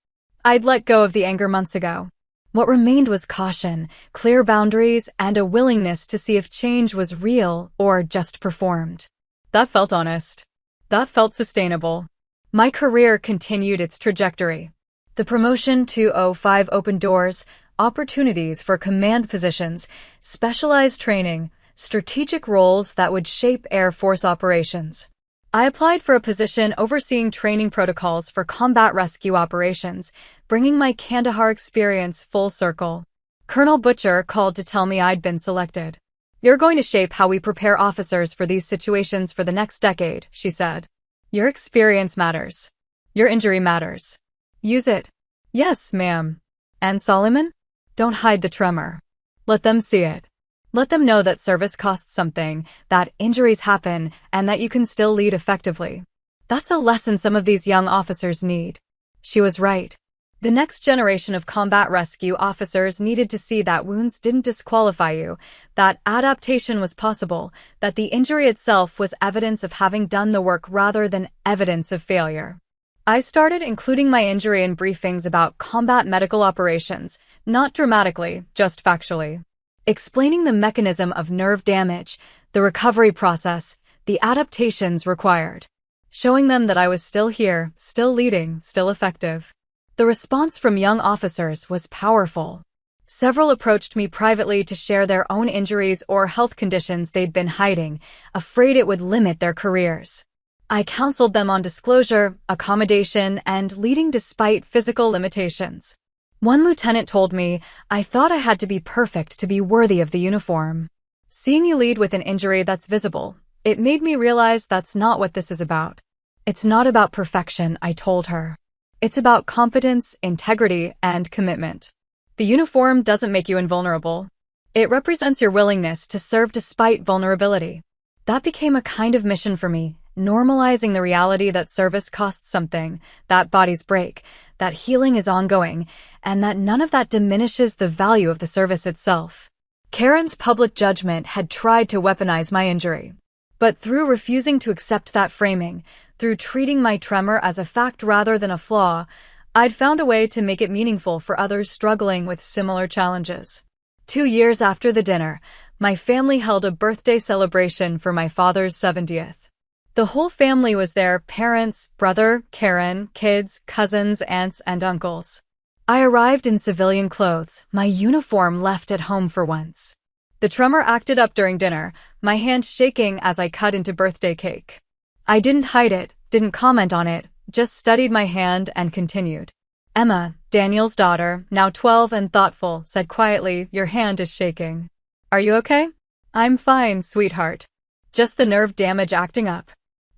I'd let go of the anger months ago. What remained was caution, clear boundaries, and a willingness to see if change was real or just performed. That felt honest. That felt sustainable. My career continued its trajectory. The promotion to O5 opened doors, opportunities for command positions, specialized training, strategic roles that would shape Air Force operations. I applied for a position overseeing training protocols for combat rescue operations, bringing my Kandahar experience full circle. Colonel Butcher called to tell me I'd been selected. "You're going to shape how we prepare officers for these situations for the next decade," she said. "Your experience matters. Your injury matters. Use it." "Yes, ma'am." "And Solomon? Don't hide the tremor. Let them see it. Let them know that service costs something, that injuries happen, and that you can still lead effectively. That's a lesson some of these young officers need." She was right. The next generation of combat rescue officers needed to see that wounds didn't disqualify you, that adaptation was possible, that the injury itself was evidence of having done the work rather than evidence of failure. I started including my injury in briefings about combat medical operations, not dramatically, just factually. Explaining the mechanism of nerve damage, the recovery process, the adaptations required. Showing them that I was still here, still leading, still effective. The response from young officers was powerful. Several approached me privately to share their own injuries or health conditions they'd been hiding, afraid it would limit their careers. I counseled them on disclosure, accommodation, and leading despite physical limitations. One lieutenant told me, "I thought I had to be perfect to be worthy of the uniform. Seeing you lead with an injury that's visible, it made me realize that's not what this is about." "It's not about perfection," I told her. "It's about competence, integrity, and commitment. The uniform doesn't make you invulnerable. It represents your willingness to serve despite vulnerability." That became a kind of mission for me, normalizing the reality that service costs something, that bodies break, that healing is ongoing, and that none of that diminishes the value of the service itself. Karen's public judgment had tried to weaponize my injury. But through refusing to accept that framing, through treating my tremor as a fact rather than a flaw, I'd found a way to make it meaningful for others struggling with similar challenges. 2 years after the dinner, my family held a birthday celebration for my father's 70th. The whole family was there: parents, brother, Karen, kids, cousins, aunts, and uncles. I arrived in civilian clothes, my uniform left at home for once. The tremor acted up during dinner, my hand shaking as I cut into birthday cake. I didn't hide it, didn't comment on it, just studied my hand and continued. Emma, Daniel's daughter, now 12 and thoughtful, said quietly, "Your hand is shaking. Are you okay?" "I'm fine, sweetheart. Just the nerve damage acting up.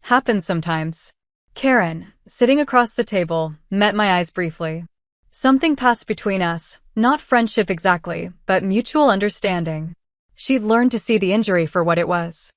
Happens sometimes." Karen, sitting across the table, met my eyes briefly. Something passed between us, not friendship exactly, but mutual understanding. She'd learned to see the injury for what it was.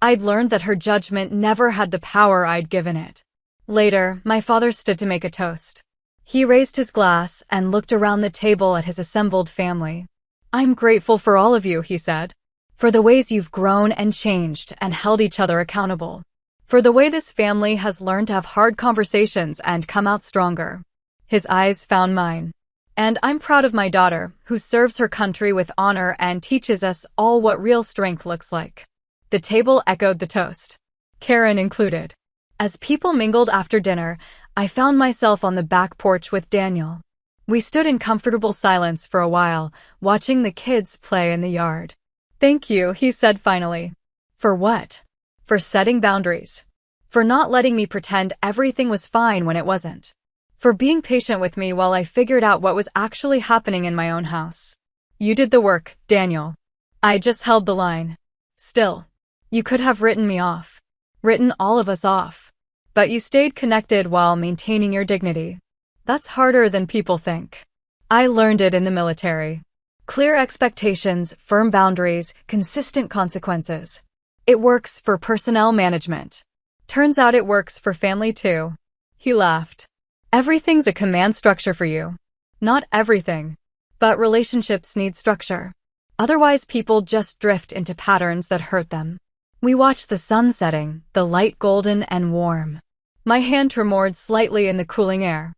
I'd learned that her judgment never had the power I'd given it. Later, my father stood to make a toast. He raised his glass and looked around the table at his assembled family. "I'm grateful for all of you," he said. "For the ways you've grown and changed and held each other accountable. For the way this family has learned to have hard conversations and come out stronger." His eyes found mine. "And I'm proud of my daughter, who serves her country with honor and teaches us all what real strength looks like." The table echoed the toast, Karen included. As people mingled after dinner, I found myself on the back porch with Daniel. We stood in comfortable silence for a while, watching the kids play in the yard. "Thank you," he said finally. "For what?" "For setting boundaries. For not letting me pretend everything was fine when it wasn't. For being patient with me while I figured out what was actually happening in my own house. You did the work, Daniel. I just held the line. Still, you could have written me off. Written all of us off. But you stayed connected while maintaining your dignity. That's harder than people think. I learned it in the military. Clear expectations, firm boundaries, consistent consequences. It works for personnel management. Turns out it works for family too. He laughed. Everything's a command structure for you. Not everything. But relationships need structure. Otherwise, people just drift into patterns that hurt them. We watched the sun setting, the light golden and warm. My hand tremored slightly in the cooling air.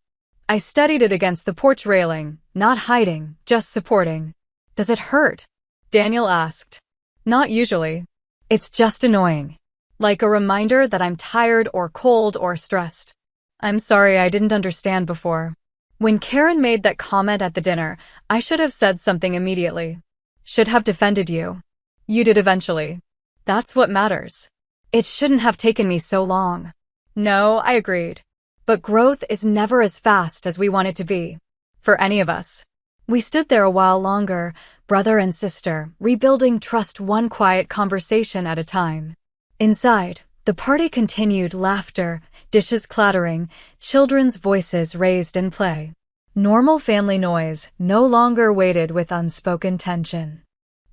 I steadied it against the porch railing, not hiding, just supporting. Does it hurt? Daniel asked. Not usually. It's just annoying. Like a reminder that I'm tired or cold or stressed. I'm sorry I didn't understand before. When Karen made that comment at the dinner, I should have said something immediately. Should have defended you. You did eventually. That's what matters. It shouldn't have taken me so long. No, I agreed. But growth is never as fast as we want it to be. For any of us. We stood there a while longer, brother and sister, rebuilding trust one quiet conversation at a time. Inside, the party continued, laughter, dishes clattering, children's voices raised in play. Normal family noise no longer weighted with unspoken tension.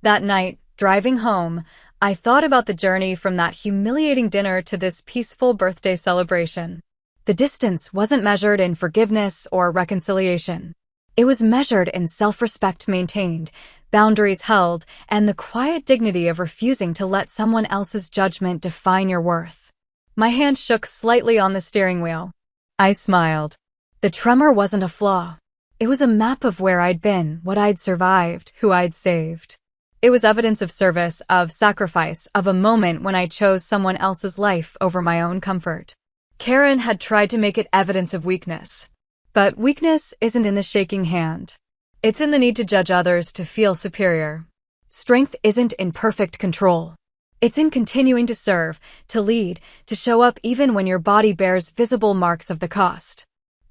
That night, driving home, I thought about the journey from that humiliating dinner to this peaceful birthday celebration. The distance wasn't measured in forgiveness or reconciliation. It was measured in self-respect maintained, boundaries held, and the quiet dignity of refusing to let someone else's judgment define your worth. My hand shook slightly on the steering wheel. I smiled. The tremor wasn't a flaw. It was a map of where I'd been, what I'd survived, who I'd saved. It was evidence of service, of sacrifice, of a moment when I chose someone else's life over my own comfort. Karen had tried to make it evidence of weakness. But weakness isn't in the shaking hand. It's in the need to judge others to feel superior. Strength isn't in perfect control. It's in continuing to serve, to lead, to show up even when your body bears visible marks of the cost.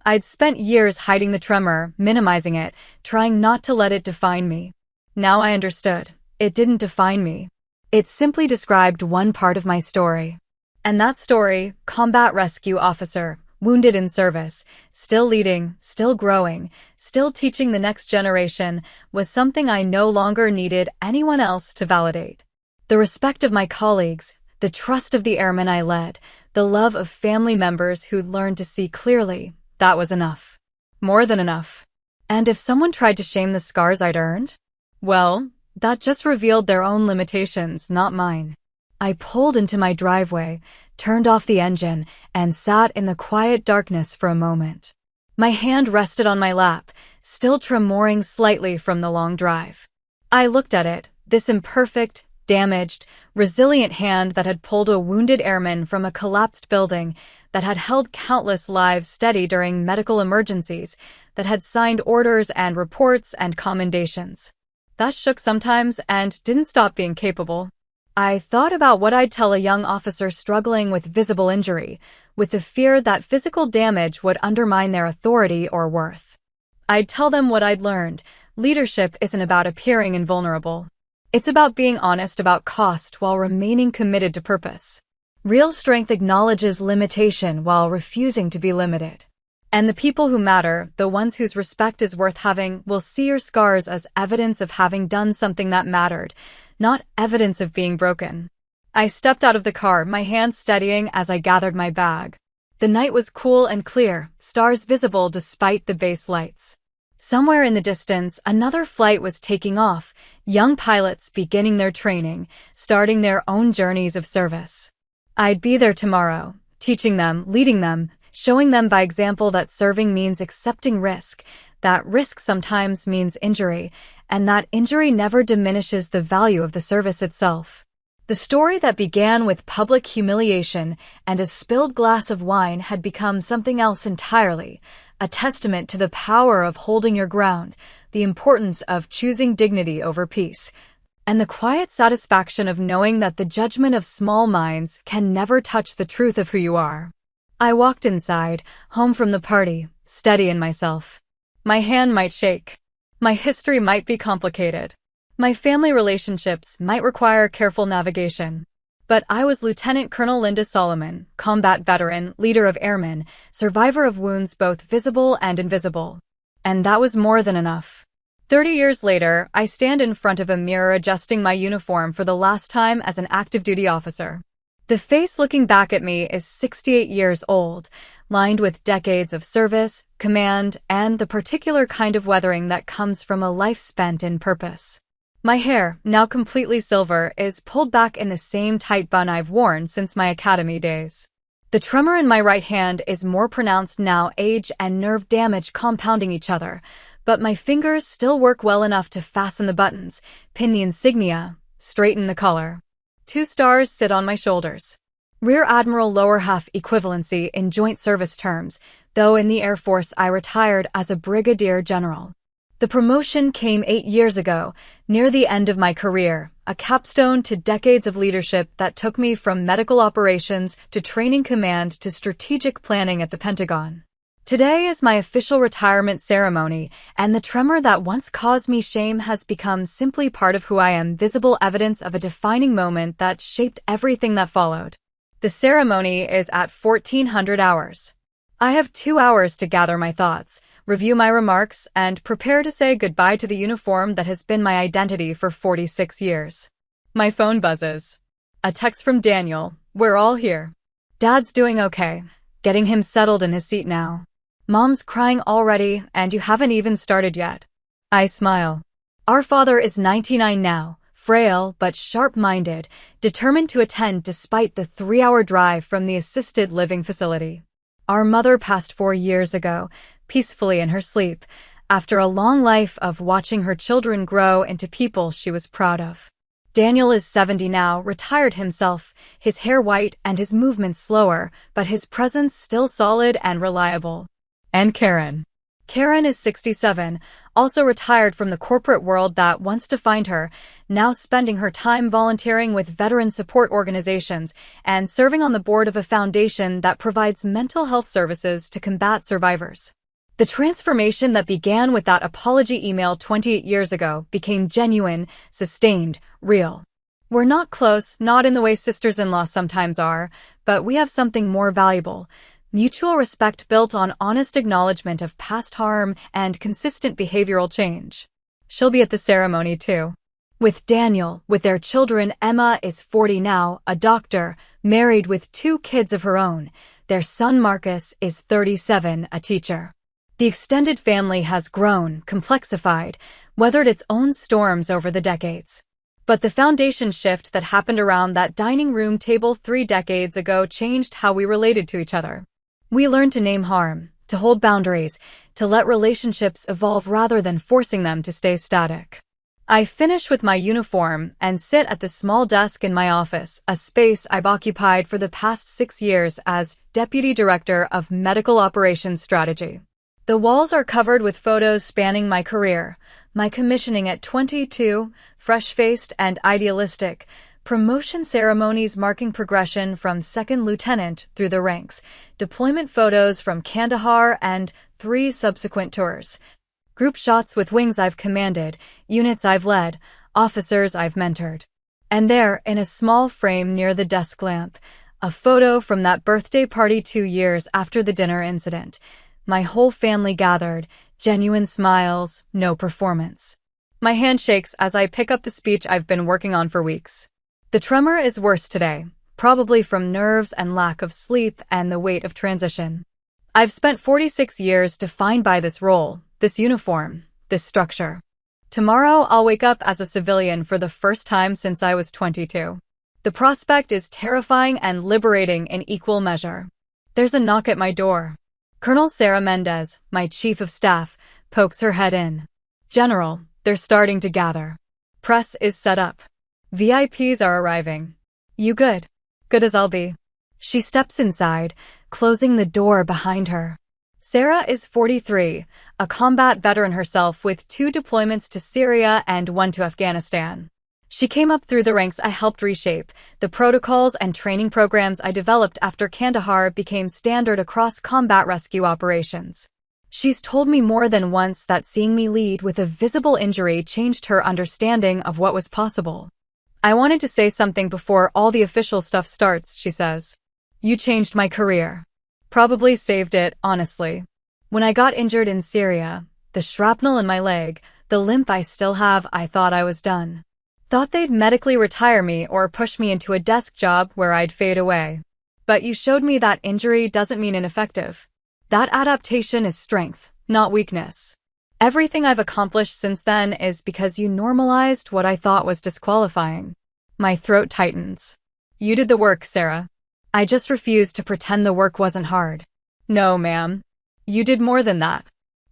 I'd spent years hiding the tremor, minimizing it, trying not to let it define me. Now I understood. It didn't define me. It simply described one part of my story. And that story, combat rescue officer, wounded in service, still leading, still growing, still teaching the next generation, was something I no longer needed anyone else to validate. The respect of my colleagues, the trust of the airmen I led, the love of family members who'd learned to see clearly, that was enough. More than enough. And if someone tried to shame the scars I'd earned, well, that just revealed their own limitations, not mine. I pulled into my driveway, turned off the engine, and sat in the quiet darkness for a moment. My hand rested on my lap, still tremoring slightly from the long drive. I looked at it, this imperfect, damaged, resilient hand that had pulled a wounded airman from a collapsed building, that had held countless lives steady during medical emergencies, that had signed orders and reports and commendations. That shook sometimes and didn't stop being capable. I thought about what I'd tell a young officer struggling with visible injury, with the fear that physical damage would undermine their authority or worth. I'd tell them what I'd learned. Leadership isn't about appearing invulnerable. It's about being honest about cost while remaining committed to purpose. Real strength acknowledges limitation while refusing to be limited. And the people who matter, the ones whose respect is worth having, will see your scars as evidence of having done something that mattered, not evidence of being broken. I stepped out of the car, my hand steadying as I gathered my bag. The night was cool and clear, stars visible despite the base lights. Somewhere in the distance, another flight was taking off, young pilots beginning their training, starting their own journeys of service. I'd be there tomorrow, teaching them, leading them, showing them by example that serving means accepting risk, that risk sometimes means injury, and that injury never diminishes the value of the service itself. The story that began with public humiliation and a spilled glass of wine had become something else entirely, a testament to the power of holding your ground, the importance of choosing dignity over peace, and the quiet satisfaction of knowing that the judgment of small minds can never touch the truth of who you are. I walked inside, home from the party, steady in myself. My hand might shake. My history might be complicated. My family relationships might require careful navigation. But I was Lieutenant Colonel Linda Solomon, combat veteran, leader of airmen, survivor of wounds both visible and invisible. And that was more than enough. 30 years later, I stand in front of a mirror adjusting my uniform for the last time as an active duty officer. The face looking back at me is 68 years old, lined with decades of service, command, and the particular kind of weathering that comes from a life spent in purpose. My hair, now completely silver, is pulled back in the same tight bun I've worn since my academy days. The tremor in my right hand is more pronounced now, age and nerve damage compounding each other, but my fingers still work well enough to fasten the buttons, pin the insignia, straighten the collar. 2 stars sit on my shoulders. Rear Admiral lower half equivalency in joint service terms, though in the Air Force I retired as a brigadier general. The promotion came 8 years ago, near the end of my career, a capstone to decades of leadership that took me from medical operations to training command to strategic planning at the Pentagon. Today is my official retirement ceremony, and the tremor that once caused me shame has become simply part of who I am, visible evidence of a defining moment that shaped everything that followed. The ceremony is at 1400 hours. I have 2 hours to gather my thoughts, review my remarks, and prepare to say goodbye to the uniform that has been my identity for 46 years. My phone buzzes. A text from Daniel, "We're all here. Dad's doing okay, getting him settled in his seat now. Mom's crying already, and you haven't even started yet." I smile. Our father is 99 now, frail but sharp-minded, determined to attend despite the 3-hour drive from the assisted living facility. Our mother passed 4 years ago, peacefully in her sleep, after a long life of watching her children grow into people she was proud of. Daniel is 70 now, retired himself, his hair white and his movements slower, but his presence still solid and reliable. And Karen. Karen is 67, also retired from the corporate world that once defined her, now spending her time volunteering with veteran support organizations and serving on the board of a foundation that provides mental health services to combat survivors. The transformation that began with that apology email 28 years ago became genuine, sustained, real. We're not close, not in the way sisters-in-law sometimes are, but we have something more valuable. Mutual respect built on honest acknowledgement of past harm and consistent behavioral change. She'll be at the ceremony too. With Daniel, with their children, Emma is 40 now, a doctor, married with 2 kids of her own. Their son Marcus is 37, a teacher. The extended family has grown, complexified, weathered its own storms over the decades. But the foundation shift that happened around that dining room table 3 decades ago changed how we related to each other. We learned to name harm, to hold boundaries, to let relationships evolve rather than forcing them to stay static. I finish with my uniform and sit at the small desk in my office, a space I've occupied for the past 6 years as Deputy Director of Medical Operations Strategy. The walls are covered with photos spanning my career, my commissioning at 22, fresh-faced and idealistic, promotion ceremonies marking progression from second lieutenant through the ranks, deployment photos from Kandahar and 3 subsequent tours, group shots with wings I've commanded, units I've led, officers I've mentored. And there, in a small frame near the desk lamp, a photo from that birthday party 2 years after the dinner incident. My whole family gathered, genuine smiles, no performance. My hand shakes as I pick up the speech I've been working on for weeks. The tremor is worse today, probably from nerves and lack of sleep and the weight of transition. I've spent 46 years defined by this role, this uniform, this structure. Tomorrow I'll wake up as a civilian for the first time since I was 22. The prospect is terrifying and liberating in equal measure. There's a knock at my door. Colonel Sarah Mendez, my chief of staff, pokes her head in. "General, they're starting to gather. Press is set up. VIPs are arriving. You good?" "Good as I'll be." She steps inside, closing the door behind her. Sarah is 43, a combat veteran herself with 2 deployments to Syria and 1 to Afghanistan. She came up through the ranks I helped reshape. The protocols and training programs I developed after Kandahar became standard across combat rescue operations. She's told me more than once that seeing me lead with a visible injury changed her understanding of what was possible. I wanted to say something before all the official stuff starts, she says. You changed my career. Probably saved it, honestly. When I got injured in Syria, the shrapnel in my leg, the limp I still have, I thought I was done. Thought they'd medically retire me or push me into a desk job where I'd fade away. But you showed me that injury doesn't mean ineffective. That adaptation is strength, not weakness. Everything I've accomplished since then is because you normalized what I thought was disqualifying. My throat tightens. You did the work, Sarah. I just refused to pretend the work wasn't hard. No, ma'am. You did more than that.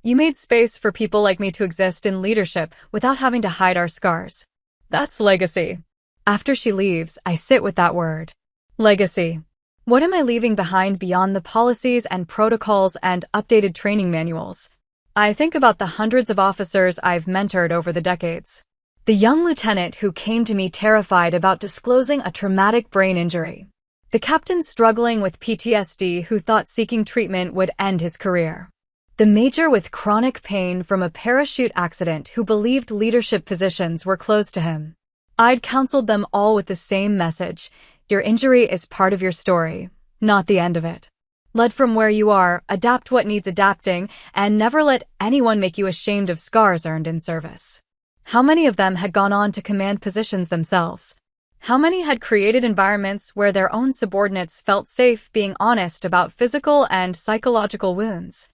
You made space for people like me to exist in leadership without having to hide our scars. That's legacy. After she leaves, I sit with that word. Legacy. What am I leaving behind beyond the policies and protocols and updated training manuals? I think about the hundreds of officers I've mentored over the decades. The young lieutenant who came to me terrified about disclosing a traumatic brain injury. The captain struggling with PTSD who thought seeking treatment would end his career. The major with chronic pain from a parachute accident who believed leadership positions were closed to him. I'd counseled them all with the same message. Your injury is part of your story, not the end of it. Lead from where you are, adapt what needs adapting, and never let anyone make you ashamed of scars earned in service. How many of them had gone on to command positions themselves? How many had created environments where their own subordinates felt safe being honest about physical and psychological wounds?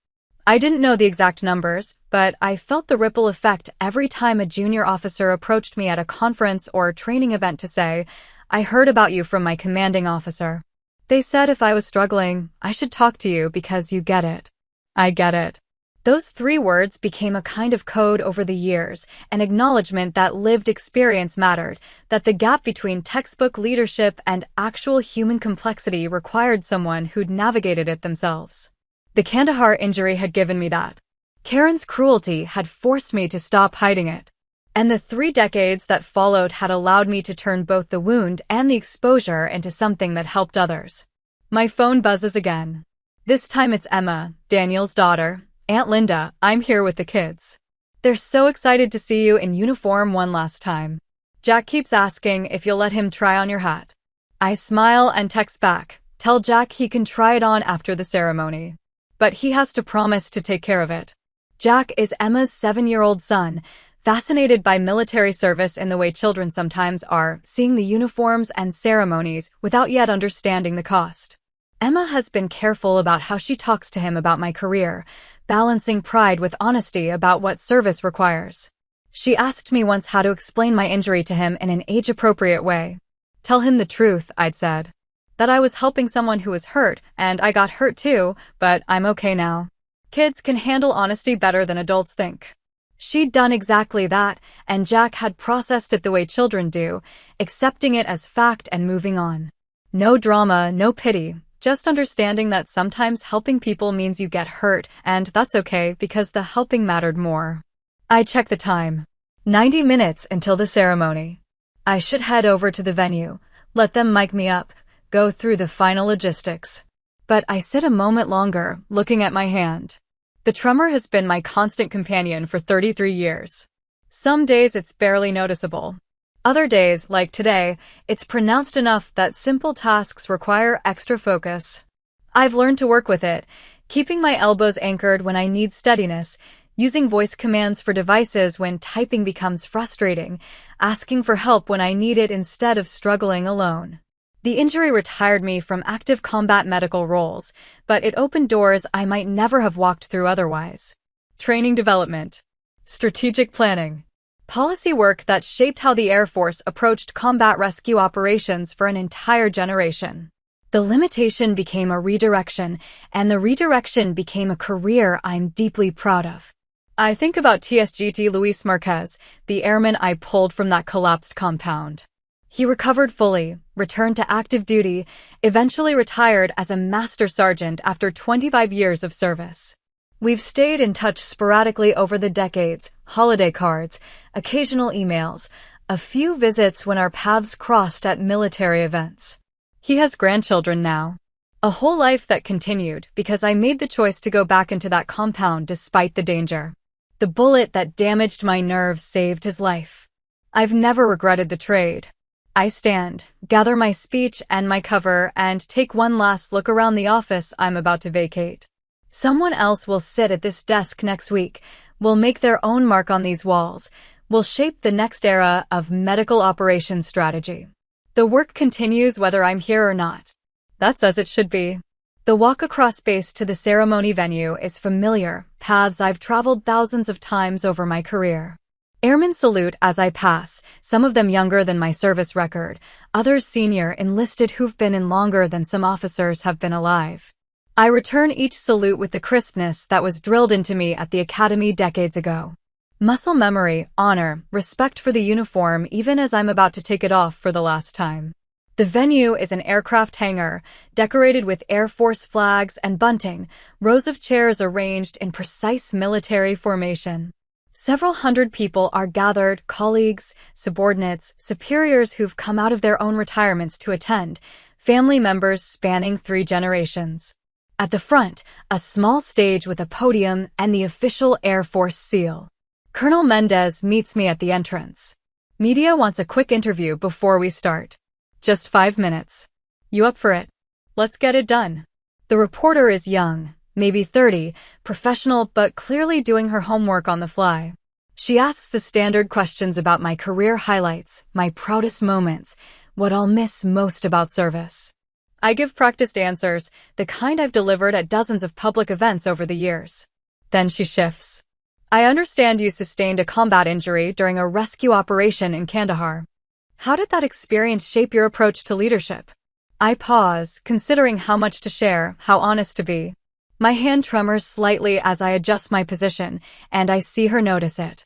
I didn't know the exact numbers, but I felt the ripple effect every time a junior officer approached me at a conference or training event to say, I heard about you from my commanding officer. They said if I was struggling, I should talk to you because you get it. I get it. Those 3 words became a kind of code over the years, an acknowledgement that lived experience mattered, that the gap between textbook leadership and actual human complexity required someone who'd navigated it themselves. The Kandahar injury had given me that. Karen's cruelty had forced me to stop hiding it. And the 3 decades that followed had allowed me to turn both the wound and the exposure into something that helped others. My phone buzzes again. This time it's Emma, Daniel's daughter. Aunt Linda, I'm here with the kids. They're so excited to see you in uniform one last time. Jack keeps asking if you'll let him try on your hat. I smile and text back, tell Jack he can try it on after the ceremony. But he has to promise to take care of it. Jack is Emma's 7-year-old son, fascinated by military service in the way children sometimes are, seeing the uniforms and ceremonies without yet understanding the cost. Emma has been careful about how she talks to him about my career, balancing pride with honesty about what service requires. She asked me once how to explain my injury to him in an age-appropriate way. Tell him the truth, I'd said. That I was helping someone who was hurt, and I got hurt too, but I'm okay now. Kids can handle honesty better than adults think. She'd done exactly that, and Jack had processed it the way children do, accepting it as fact and moving on. No drama, no pity, just understanding that sometimes helping people means you get hurt, and that's okay because the helping mattered more. I check the time. 90 minutes until the ceremony. I should head over to the venue, let them mic me up, go through the final logistics. But I sit a moment longer, looking at my hand. The tremor has been my constant companion for 33 years. Some days it's barely noticeable. Other days, like today, it's pronounced enough that simple tasks require extra focus. I've learned to work with it, keeping my elbows anchored when I need steadiness, using voice commands for devices when typing becomes frustrating, asking for help when I need it instead of struggling alone. The injury retired me from active combat medical roles, but it opened doors I might never have walked through otherwise. Training development, strategic planning, policy work that shaped how the Air Force approached combat rescue operations for an entire generation. The limitation became a redirection, and the redirection became a career I'm deeply proud of. I think about TSGT Luis Marquez, the airman I pulled from that collapsed compound. He recovered fully, returned to active duty, eventually retired as a master sergeant after 25 years of service. We've stayed in touch sporadically over the decades, holiday cards, occasional emails, a few visits when our paths crossed at military events. He has grandchildren now. A whole life that continued because I made the choice to go back into that compound despite the danger. The bullet that damaged my nerves saved his life. I've never regretted the trade. I stand, gather my speech and my cover, and take one last look around the office I'm about to vacate. Someone else will sit at this desk next week, will make their own mark on these walls, will shape the next era of medical operations strategy. The work continues whether I'm here or not. That's as it should be. The walk across space to the ceremony venue is familiar, paths I've traveled thousands of times over my career. Airmen salute as I pass, some of them younger than my service record, others senior, enlisted who've been in longer than some officers have been alive. I return each salute with the crispness that was drilled into me at the academy decades ago. Muscle memory, honor, respect for the uniform even as I'm about to take it off for the last time. The venue is an aircraft hangar, decorated with Air Force flags and bunting, rows of chairs arranged in precise military formation. Several hundred people are gathered, colleagues, subordinates, superiors who've come out of their own retirements to attend, family members spanning 3 generations. At the front, a small stage with a podium and the official Air Force SIL. Colonel Mendez meets me at the entrance. Media wants a quick interview before we start. Just 5 minutes. You up for it? Let's get it done. The reporter is young, maybe 30, professional but clearly doing her homework on the fly. She asks the standard questions about my career highlights, my proudest moments, what I'll miss most about service. I give practiced answers, the kind I've delivered at dozens of public events over the years. Then she shifts. I understand you sustained a combat injury during a rescue operation in Kandahar. How did that experience shape your approach to leadership? I pause, considering how much to share, how honest to be. My hand tremors slightly as I adjust my position, and I see her notice it.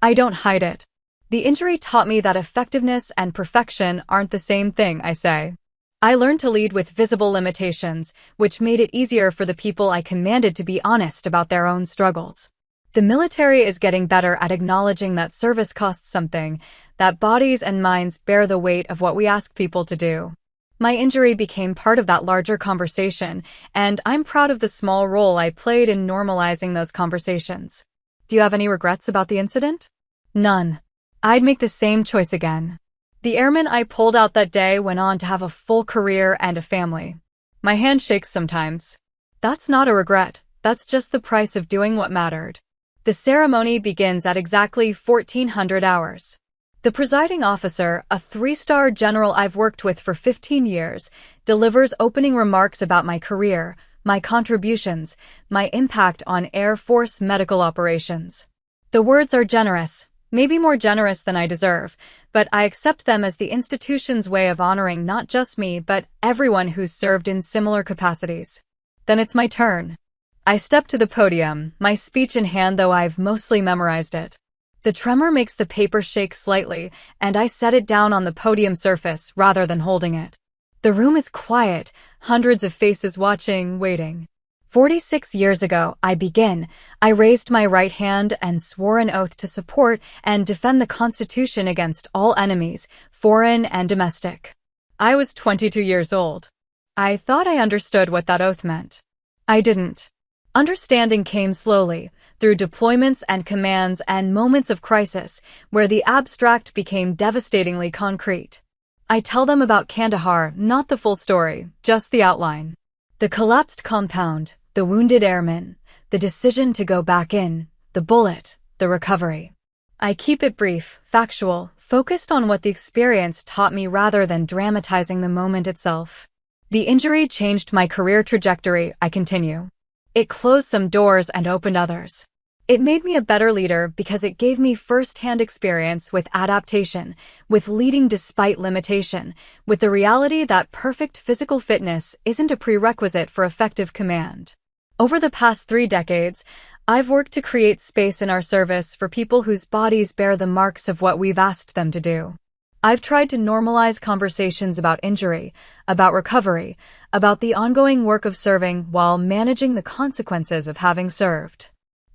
I don't hide it. The injury taught me that effectiveness and perfection aren't the same thing, I say. I learned to lead with visible limitations, which made it easier for the people I commanded to be honest about their own struggles. The military is getting better at acknowledging that service costs something, that bodies and minds bear the weight of what we ask people to do. My injury became part of that larger conversation, and I'm proud of the small role I played in normalizing those conversations. Do you have any regrets about the incident? None. I'd make the same choice again. The airman I pulled out that day went on to have a full career and a family. My hand shakes sometimes. That's not a regret, that's just the price of doing what mattered. The ceremony begins at exactly 1400 hours. The presiding officer, a 3-star general I've worked with for 15 years, delivers opening remarks about my career, my contributions, my impact on Air Force medical operations. The words are generous, maybe more generous than I deserve, but I accept them as the institution's way of honoring not just me but everyone who's served in similar capacities. Then it's my turn. I step to the podium, my speech in hand though I've mostly memorized it. The tremor makes the paper shake slightly, and I set it down on the podium surface rather than holding it. The room is quiet, hundreds of faces watching, waiting. 46 years ago, I raised my right hand and swore an oath to support and defend the Constitution against all enemies, foreign and domestic. I was 22 years old. I thought I understood what that oath meant. I didn't. Understanding came slowly, through deployments and commands and moments of crisis, where the abstract became devastatingly concrete. I tell them about Kandahar, not the full story, just the outline. The collapsed compound, the wounded airmen, the decision to go back in, the bullet, the recovery. I keep it brief, factual, focused on what the experience taught me rather than dramatizing the moment itself. The injury changed my career trajectory, I continue. It closed some doors and opened others. It made me a better leader because it gave me first-hand experience with adaptation, with leading despite limitation, with the reality that perfect physical fitness isn't a prerequisite for effective command. Over the past 3 decades, I've worked to create space in our service for people whose bodies bear the marks of what we've asked them to do. I've tried to normalize conversations about injury, about recovery, about the ongoing work of serving while managing the consequences of having served.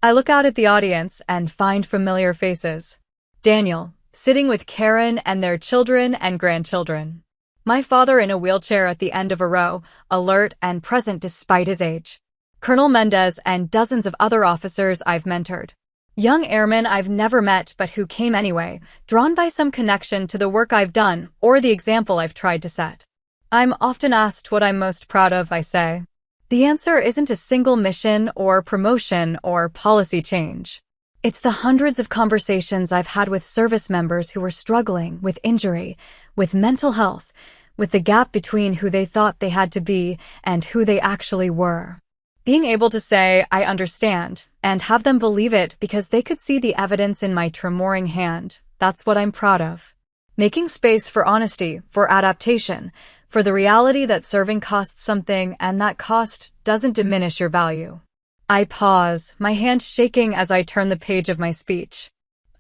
I look out at the audience and find familiar faces. Daniel, sitting with Karen and their children and grandchildren. My father in a wheelchair at the end of a row, alert and present despite his age. Colonel Mendez and dozens of other officers I've mentored. Young airmen I've never met but who came anyway, drawn by some connection to the work I've done or the example I've tried to set. I'm often asked what I'm most proud of, I say. The answer isn't a single mission or promotion or policy change. It's the hundreds of conversations I've had with service members who were struggling with injury, with mental health, with the gap between who they thought they had to be and who they actually were. Being able to say, I understand, and have them believe it because they could see the evidence in my tremoring hand, that's what I'm proud of. Making space for honesty, for adaptation, for the reality that serving costs something and that cost doesn't diminish your value. I pause, my hand shaking as I turn the page of my speech.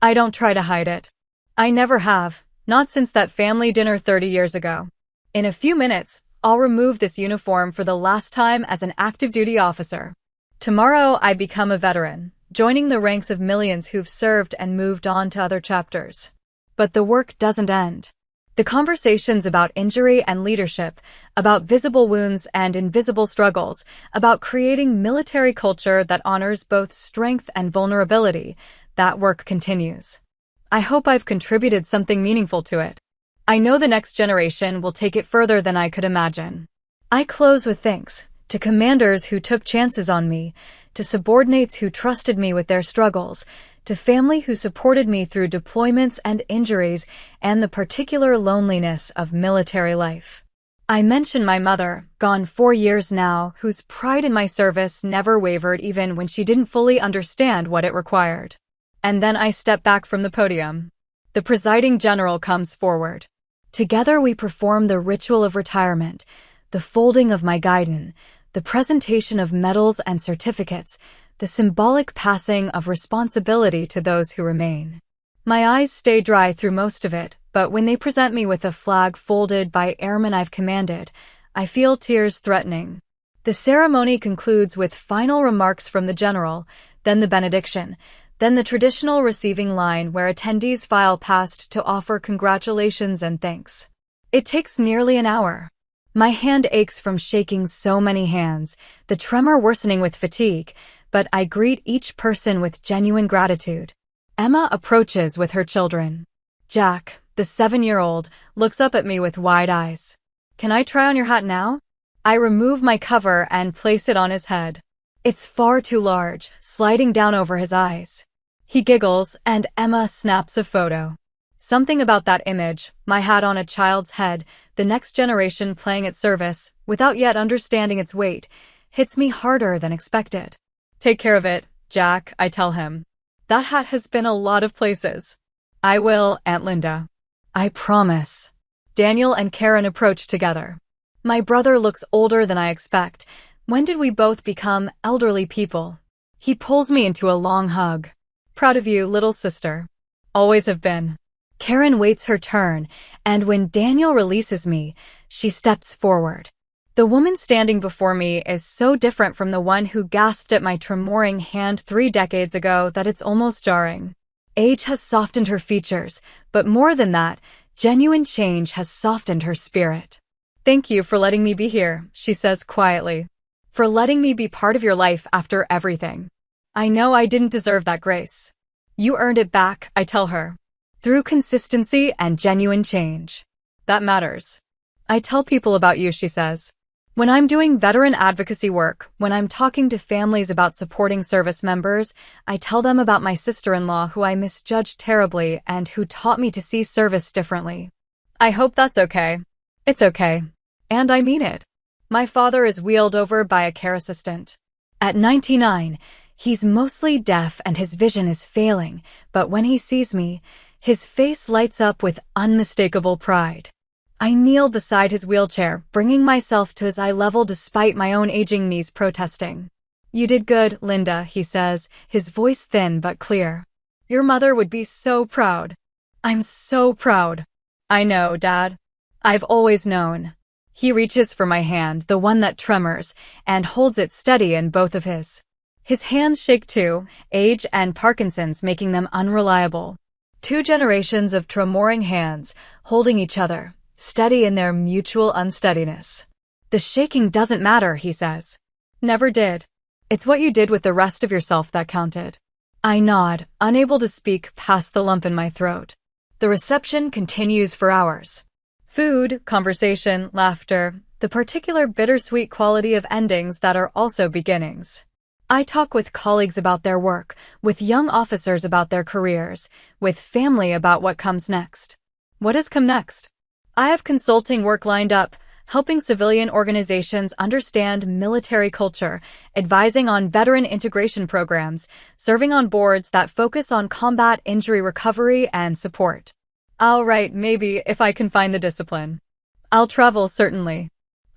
I don't try to hide it. I never have, not since that family dinner 30 years ago. In a few minutes, I'll remove this uniform for the last time as an active duty officer. Tomorrow, I become a veteran, joining the ranks of millions who've served and moved on to other chapters. But the work doesn't end. The conversations about injury and leadership, about visible wounds and invisible struggles, about creating military culture that honors both strength and vulnerability, that work continues. I hope I've contributed something meaningful to it. I know the next generation will take it further than I could imagine. I close with thanks to commanders who took chances on me, to subordinates who trusted me with their struggles, to family who supported me through deployments and injuries and the particular loneliness of military life. I mention my mother, gone 4 years now, whose pride in my service never wavered even when she didn't fully understand what it required. And then I step back from the podium. The presiding general comes forward. Together we perform the ritual of retirement, the folding of my guidon, the presentation of medals and certificates, the symbolic passing of responsibility to those who remain. My eyes stay dry through most of it, but when they present me with a flag folded by airmen I've commanded, I feel tears threatening. The ceremony concludes with final remarks from the general, then the benediction, then the traditional receiving line where attendees file past to offer congratulations and thanks. It takes nearly an hour. My hand aches from shaking so many hands, the tremor worsening with fatigue, but I greet each person with genuine gratitude. Emma approaches with her children. Jack, the 7-year-old, looks up at me with wide eyes. Can I try on your hat now? I remove my cover and place it on his head. It's far too large, sliding down over his eyes. He giggles, and Emma snaps a photo. Something about that image, my hat on a child's head, the next generation playing its service, without yet understanding its weight, hits me harder than expected. Take care of it, Jack, I tell him. That hat has been a lot of places. I will, Aunt Linda. I promise. Daniel and Karen approach together. My brother looks older than I expect. When did we both become elderly people? He pulls me into a long hug. Proud of you, little sister. Always have been. Karen waits her turn, and when Daniel releases me, she steps forward. The woman standing before me is so different from the one who gasped at my tremoring hand 3 decades ago that it's almost jarring. Age has softened her features, but more than that, genuine change has softened her spirit. Thank you for letting me be here, she says quietly. For letting me be part of your life after everything. I know I didn't deserve that grace. You earned it back, I tell her. Through consistency and genuine change. That matters. I tell people about you, she says. When I'm doing veteran advocacy work, when I'm talking to families about supporting service members, I tell them about my sister-in-law who I misjudged terribly and who taught me to see service differently. I hope that's okay. It's okay. And I mean it. My father is wheeled over by a care assistant. At 99, he's mostly deaf and his vision is failing, but when he sees me, his face lights up with unmistakable pride. I kneel beside his wheelchair, bringing myself to his eye level despite my own aging knees protesting. You did good, Linda, he says, his voice thin but clear. Your mother would be so proud. I'm so proud. I know, Dad. I've always known. He reaches for my hand, the one that tremors, and holds it steady in both of his. His hands shake too, age and Parkinson's making them unreliable. 2 generations of tremoring hands, holding each other, steady in their mutual unsteadiness. The shaking doesn't matter, he says. Never did. It's what you did with the rest of yourself that counted. I nod, unable to speak past the lump in my throat. The reception continues for hours. Food, conversation, laughter, the particular bittersweet quality of endings that are also beginnings. I talk with colleagues about their work, with young officers about their careers, with family about what comes next. What has come next? I have consulting work lined up, helping civilian organizations understand military culture, advising on veteran integration programs, serving on boards that focus on combat injury recovery and support. I'll write, maybe, if I can find the discipline. I'll travel, certainly.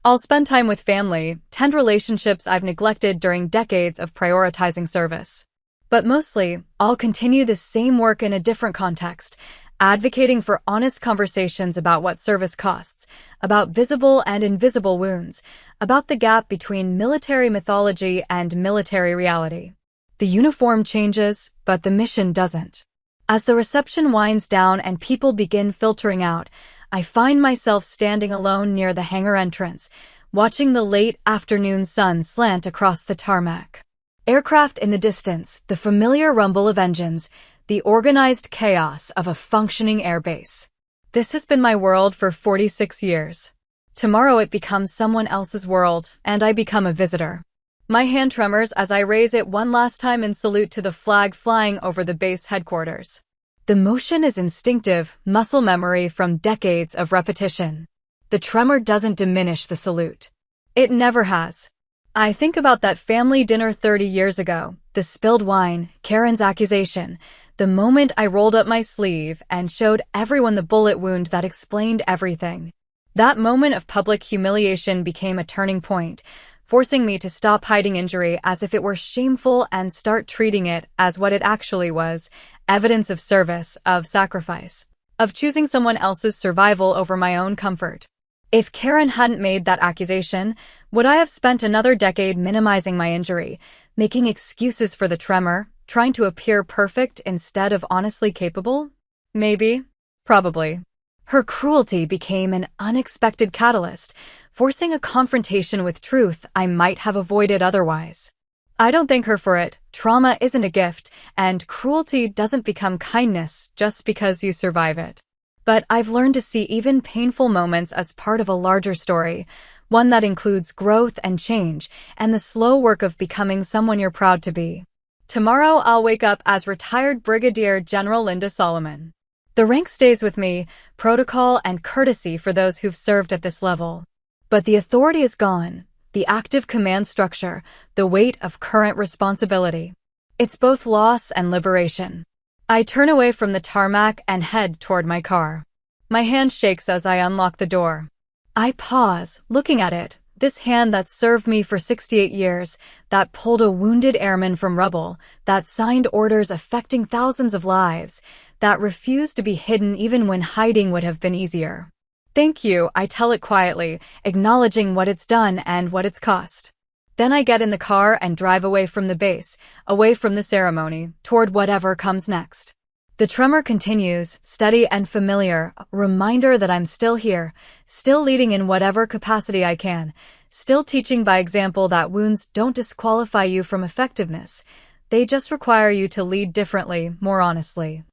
I'll spend time with family, tend relationships I've neglected during decades of prioritizing service. But mostly, I'll continue the same work in a different context, advocating for honest conversations about what service costs, about visible and invisible wounds, about the gap between military mythology and military reality. The uniform changes, but the mission doesn't. As the reception winds down and people begin filtering out, I find myself standing alone near the hangar entrance, watching the late afternoon sun slant across the tarmac. Aircraft in the distance, the familiar rumble of engines, the organized chaos of a functioning airbase. This has been my world for 46 years. Tomorrow it becomes someone else's world, and I become a visitor. My hand tremors as I raise it one last time in salute to the flag flying over the base headquarters. The motion is instinctive, muscle memory from decades of repetition. The tremor doesn't diminish the salute. It never has. I think about that family dinner 30 years ago, the spilled wine, Karen's accusation, the moment I rolled up my sleeve and showed everyone the bullet wound that explained everything. That moment of public humiliation became a turning point, forcing me to stop hiding injury as if it were shameful and start treating it as what it actually was, evidence of service, of sacrifice, of choosing someone else's survival over my own comfort. If Karen hadn't made that accusation, would I have spent another decade minimizing my injury, making excuses for the tremor, trying to appear perfect instead of honestly capable? Maybe. Probably. Her cruelty became an unexpected catalyst, forcing a confrontation with truth I might have avoided otherwise. I don't thank her for it. Trauma isn't a gift, and cruelty doesn't become kindness just because you survive it. But I've learned to see even painful moments as part of a larger story, one that includes growth and change, and the slow work of becoming someone you're proud to be. Tomorrow I'll wake up as retired Brigadier General Linda Solomon. The rank stays with me, protocol and courtesy for those who've served at this level. But the authority is gone, the active command structure, the weight of current responsibility. It's both loss and liberation. I turn away from the tarmac and head toward my car. My hand shakes as I unlock the door. I pause, looking at it, this hand that served me for 68 years, that pulled a wounded airman from rubble, that signed orders affecting thousands of lives, that refused to be hidden even when hiding would have been easier. Thank you, I tell it quietly, acknowledging what it's done and what it's cost. Then I get in the car and drive away from the base, away from the ceremony, toward whatever comes next. The tremor continues, steady and familiar, a reminder that I'm still here, still leading in whatever capacity I can, still teaching by example that wounds don't disqualify you from effectiveness. They just require you to lead differently, more honestly.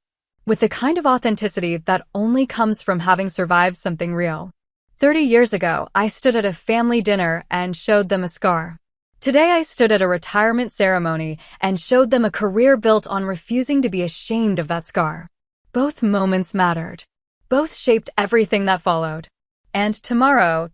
With the kind of authenticity that only comes from having survived something real. 30 years ago, I stood at a family dinner and showed them a scar. Today I stood at a retirement ceremony and showed them a career built on refusing to be ashamed of that scar. Both moments mattered. Both shaped everything that followed. And tomorrow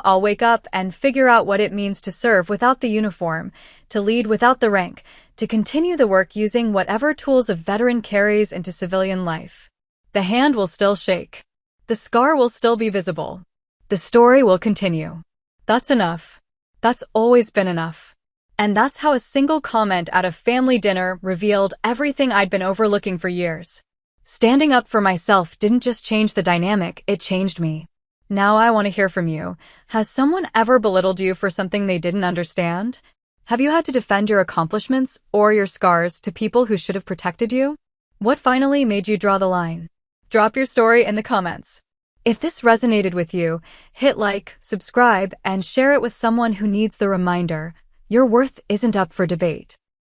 I'll wake up and figure out what it means to serve without the uniform, to lead without the rank, to continue the work using whatever tools a veteran carries into civilian life. The hand will still shake. The scar will still be visible. The story will continue. That's enough. That's always been enough. And that's how a single comment at a family dinner revealed everything I'd been overlooking for years. Standing up for myself didn't just change the dynamic, it changed me. Now I want to hear from you. Has someone ever belittled you for something they didn't understand? Have you had to defend your accomplishments or your scars to people who should have protected you? What finally made you draw the line? Drop your story in the comments. If this resonated with you, hit like, subscribe, and share it with someone who needs the reminder. Your worth isn't up for debate.